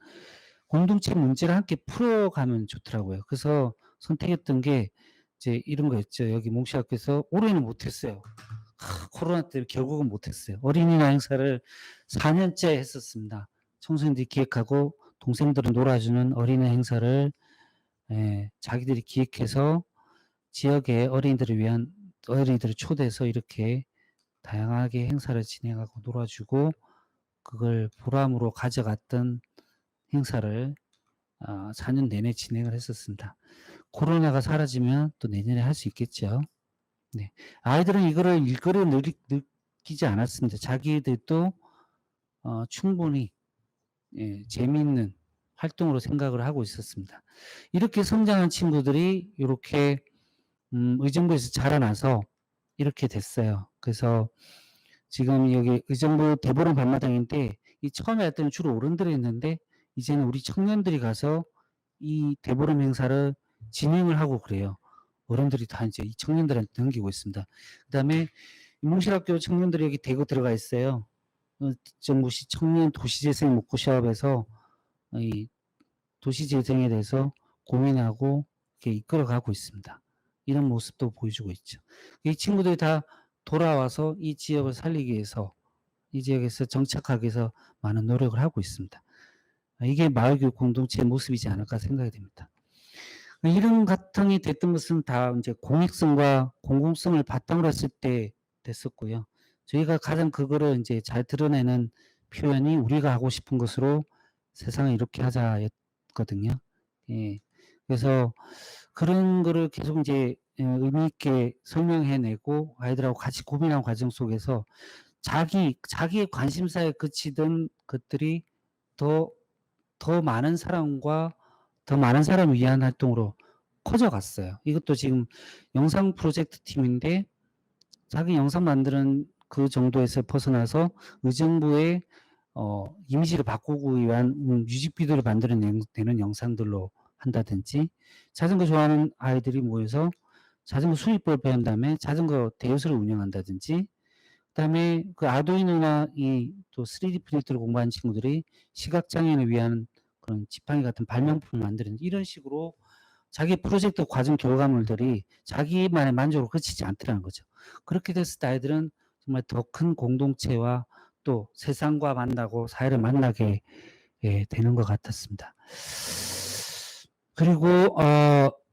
공동체 문제를 함께 풀어가면 좋더라고요. 그래서 선택했던 게 이제 이런 거였죠. 여기 몽시학교에서 올해는 못했어요. 코로나 때문에 결국은 못했어요. 어린이날 행사를 4년째 했었습니다. 청소년들이 기획하고 동생들은 놀아주는 어린이 행사를 자기들이 기획해서 지역의 어린이들을 초대해서 이렇게 다양하게 행사를 진행하고 놀아주고 그걸 보람으로 가져갔던 행사를 4년 내내 진행을 했었습니다. 코로나가 사라지면 또 내년에 할 수 있겠죠. 네. 아이들은 이거를 일거리로 느끼지 않았습니다. 자기들도 충분히 재미있는 활동으로 생각을 하고 있었습니다. 이렇게 성장한 친구들이 이렇게 의정부에서 자라나서 이렇게 됐어요. 그래서 지금 여기 의정부 대보름 밤마당인데 이 처음에 할 때는 주로 어른들이 했는데 이제는 우리 청년들이 가서 이 대보름 행사를 진행을 하고 그래요. 어른들이 다 이제 이 청년들한테 넘기고 있습니다. 그다음에 몽실학교 청년들이 여기 대구 들어가 있어요. 정부시 청년 도시재생 목표사업에서 이 도시재생에 대해서 고민하고 이렇게 이끌어가고 있습니다. 이런 모습도 보여주고 있죠. 이 친구들이 다 돌아와서 이 지역을 살리기 위해서 이 지역에서 정착하기 위해서 많은 노력을 하고 있습니다. 이게 마을교육 공동체의 모습이지 않을까 생각이 됩니다. 이런 바탕이 됐던 것은 다 이제 공익성과 공공성을 바탕으로 했을 때 됐었고요. 저희가 가장 그거를 이제 잘 드러내는 표현이 우리가 하고 싶은 것으로 세상을 이렇게 하자였거든요. 예. 그래서 그런 거를 계속 이제 의미 있게 설명해내고 아이들하고 같이 고민하는 과정 속에서 자기의 관심사에 그치던 것들이 더 많은 사람과 더 많은 사람을 위한 활동으로 커져갔어요. 이것도 지금 영상 프로젝트 팀인데 자기 영상 만드는 그 정도에서 벗어나서 의정부의 이미지를 바꾸기 위한 뮤직비디오를 만들어내는 영상들로 한다든지 자전거 좋아하는 아이들이 모여서 자전거 수입법을 배운 다음에 자전거 대여소를 운영한다든지 그다음에 그 아두이노나 이 또 3D 프린터를 공부하는 친구들이 시각장애인을 위한 그런 지팡이 같은 발명품을 만드는 이런 식으로 자기 프로젝트 과정 결과물들이 자기만의 만족으로 그치지 않더라는 거죠. 그렇게 됐을 때 아이들은 정말 더 큰 공동체와 또 세상과 만나고 사회를 만나게 되는 것 같았습니다. 그리고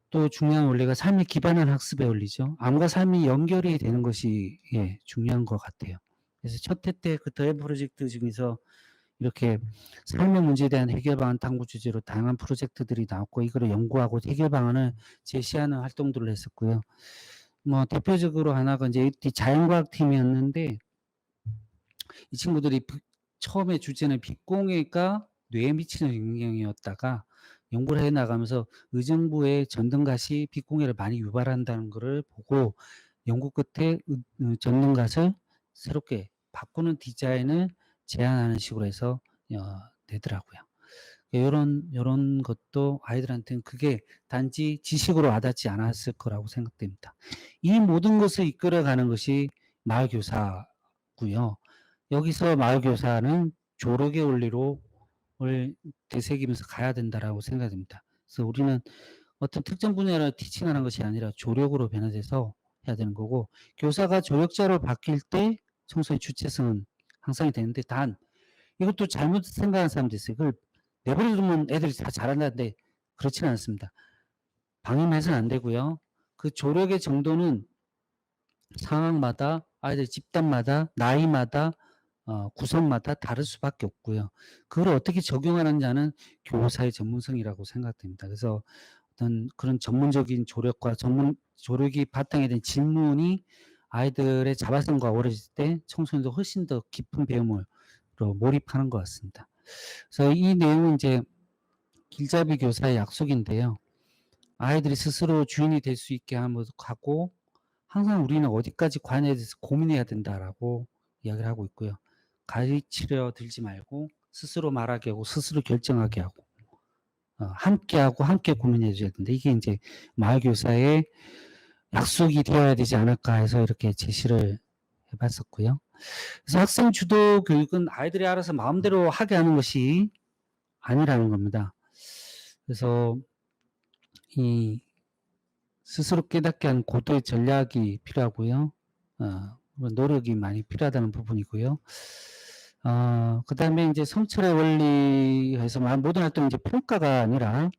또 중요한 원리가 삶에 기반한 학습의 원리죠. 암과 삶이 연결이 되는 것이 중요한 것 같아요. 그래서 첫 해 때 그 더해 프로젝트 중에서 이렇게 삶의 문제에 대한 해결 방안 탐구 주제로 다양한 프로젝트들이 나왔고 이거를 연구하고 해결 방안을 제시하는 활동들을 했었고요. 뭐 대표적으로 하나가 이제 자연과학 팀이었는데 이 친구들이 처음에 주제는 빛공해가 뇌에 미치는 영향이었다가 연구를 해 나가면서 의정부의 전등갓이 빛공해를 많이 유발한다는 것을 보고 연구 끝에 전등갓을 새롭게 바꾸는 디자인을 제안하는 식으로 해서 내더라고요. 요런 것도 아이들한테는 그게 단지 지식으로 와닿지 않았을 거라고 생각됩니다. 이 모든 것을 이끌어가는 것이 마을교사고요. 여기서 마을교사는 조력의 원리를 되새기면서 가야 된다라고 생각됩니다. 그래서 우리는 어떤 특정 분야를 티칭하는 것이 아니라 조력으로 변화돼서 해야 되는 거고 교사가 조력자로 바뀔 때 청소의 주체성은 향상이 되는데 단 이것도 잘못 생각하는 사람도 있어요. 그걸 내버려 두면 애들이 다 잘한다는데 그렇지는 않습니다. 방임해서는 안 되고요. 그 조력의 정도는 상황마다 아이들 집단마다 나이마다 구성마다 다를 수밖에 없고요. 그걸 어떻게 적용하느냐는 교사의 전문성이라고 생각됩니다. 그래서 어떤 그런 전문적인 조력과 조력이 바탕이 된 질문이 아이들의 자발성과 어우러질 때 청소년도 훨씬 더 깊은 배움으로 몰입하는 것 같습니다. 그래서 이 내용은 이제 길잡이 교사의 약속인데요. 아이들이 스스로 주인이 될 수 있게 하고 항상 우리는 어디까지 관여에 대해서 고민해야 된다라고 이야기를 하고 있고요. 가르치려 들지 말고 스스로 말하게 하고 스스로 결정하게 하고 함께하고 함께 고민해 줘야 된다. 이게 이제 마을교사의 약속이 되어야 되지 않을까 해서 이렇게 제시를 해봤었고요. 그래서 학생 주도 교육은 아이들이 알아서 마음대로 하게 하는 것이 아니라는 겁니다. 그래서 이 스스로 깨닫게 하는 고도의 전략이 필요하고요. 노력이 많이 필요하다는 부분이고요. 그 다음에 이제 성찰의 원리에서 모든 활동이 이제 평가가 아니라,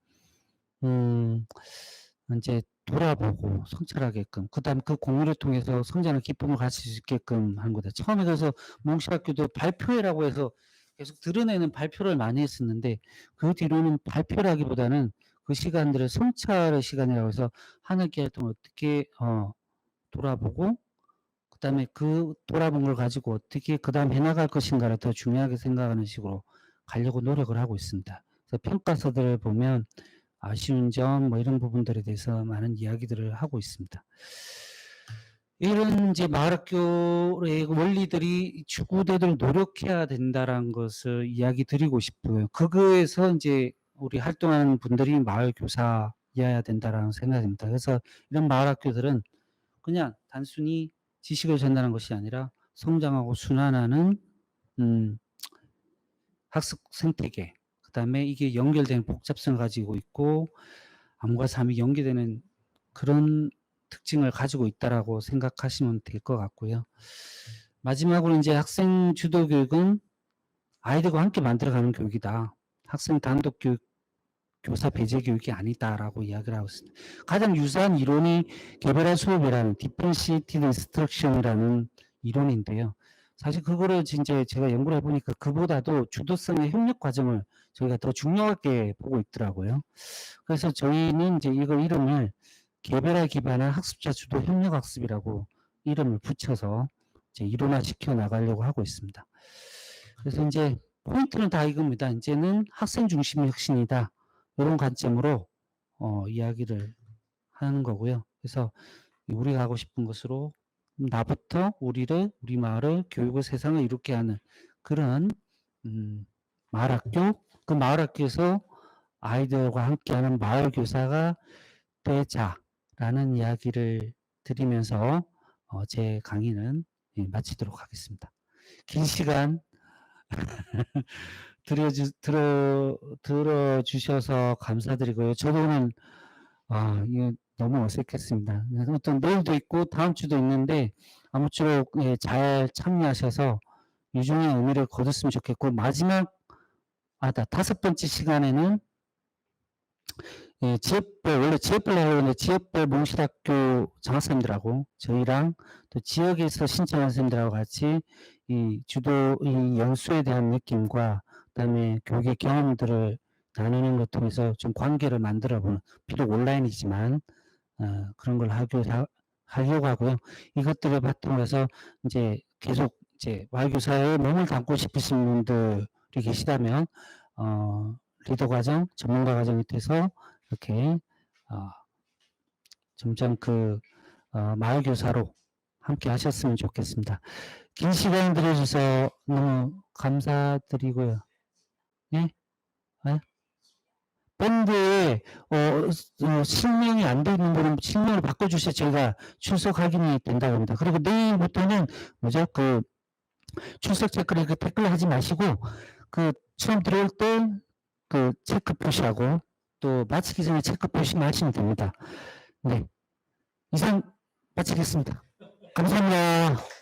이제 돌아보고 성찰하게끔, 그 다음 그 공유를 통해서 성장의 기쁨을 가질 수 있게끔 하는 거다. 처음에 그래서 몽실학교도 발표회라고 해서 계속 드러내는 발표를 많이 했었는데, 그 뒤로는 발표라기보다는 그 시간들을 성찰의 시간이라고 해서 하늘길 활동을 어떻게 돌아보고 그 다음에 그 돌아본 걸 가지고 어떻게 그 다음 해나갈 것인가를 더 중요하게 생각하는 식으로 가려고 노력을 하고 있습니다. 그래서 평가서들을 보면 아쉬운 점 뭐 이런 부분들에 대해서 많은 이야기들을 하고 있습니다. 이런 이제 마을학교의 원리들이 주구대들 노력해야 된다라는 것을 이야기 드리고 싶고요. 그거에서 이제 우리 활동하는 분들이 마을교사여야 된다라는 생각입니다. 그래서 이런 마을학교들은 그냥 단순히 지식을 전달하는 것이 아니라 성장하고 순환하는 학습 생태계, 그 다음에 이게 연결되는 복잡성을 가지고 있고 암과 삶이 연계되는 그런 특징을 가지고 있다라고 생각하시면 될 것 같고요. 마지막으로 이제 학생 주도 교육은 아이들과 함께 만들어가는 교육이다. 학생 단독 교육, 교사 배제 교육이 아니다라고 이야기를 하고 있습니다. 가장 유사한 이론이 개별화 수업이라는 Differentiated Instruction이라는 이론인데요. 사실 그거를 진짜 제가 연구를 해보니까 그보다도 주도성의 협력 과정을 저희가 더 중요하게 보고 있더라고요. 그래서 저희는 이제 이거 이름을 개별화 기반한 학습자 주도 협력 학습이라고 이름을 붙여서 이제 이론화 시켜 나가려고 하고 있습니다. 그래서 이제 포인트는 다 이겁니다. 이제는 학생 중심의 혁신이다. 이런 관점으로 이야기를 하는 거고요. 그래서 우리가 하고 싶은 것으로 나부터 우리를, 우리 마을을, 교육을, 세상을 이롭게 하는 그런 마을학교, 그 마을학교에서 아이들과 함께하는 마을교사가 되자라는 이야기를 드리면서 제 강의는 마치도록 하겠습니다. 긴 시간 들어주셔서 감사드리고요. 저도 오늘 이거 너무 어색했습니다. 어떤 내일도 있고 다음 주도 있는데 아무쪼록 잘 참여하셔서 유종의 의미를 거뒀으면 좋겠고 마지막 다섯 번째 시간에는 지역별 원래 지역별로 하려는데 지역별 몽실학교 장학생들하고 저희랑 또 지역에서 신청한 선생님들하고 같이 이 주도 이 연수에 대한 느낌과 그다음에 교육의 경험들을 나누는 것 통해서 좀 관계를 만들어보는 비록 온라인이지만 그런 걸 하려고 하고요. 이것들을 바탕으로 해서 이제 계속 이제 마을교사에 몸을 담고 싶으신 분들이 계시다면 리더 과정, 전문가 과정이 돼서 이렇게 점점 마을교사로 함께 하셨으면 좋겠습니다. 긴 시간 들어주셔서 너무 감사드리고요. 네? 네? 밴드에 실명이 안 되는 분은 실명을 바꿔주셔야 저희가 출석 확인이 된다고 합니다. 그리고 내일부터는 출석 체크를 댓글 하지 마시고 처음 들어올 때 체크 표시하고 또 마치기 전에 체크 표시만 하시면 됩니다. 네. 이상 마치겠습니다. 감사합니다.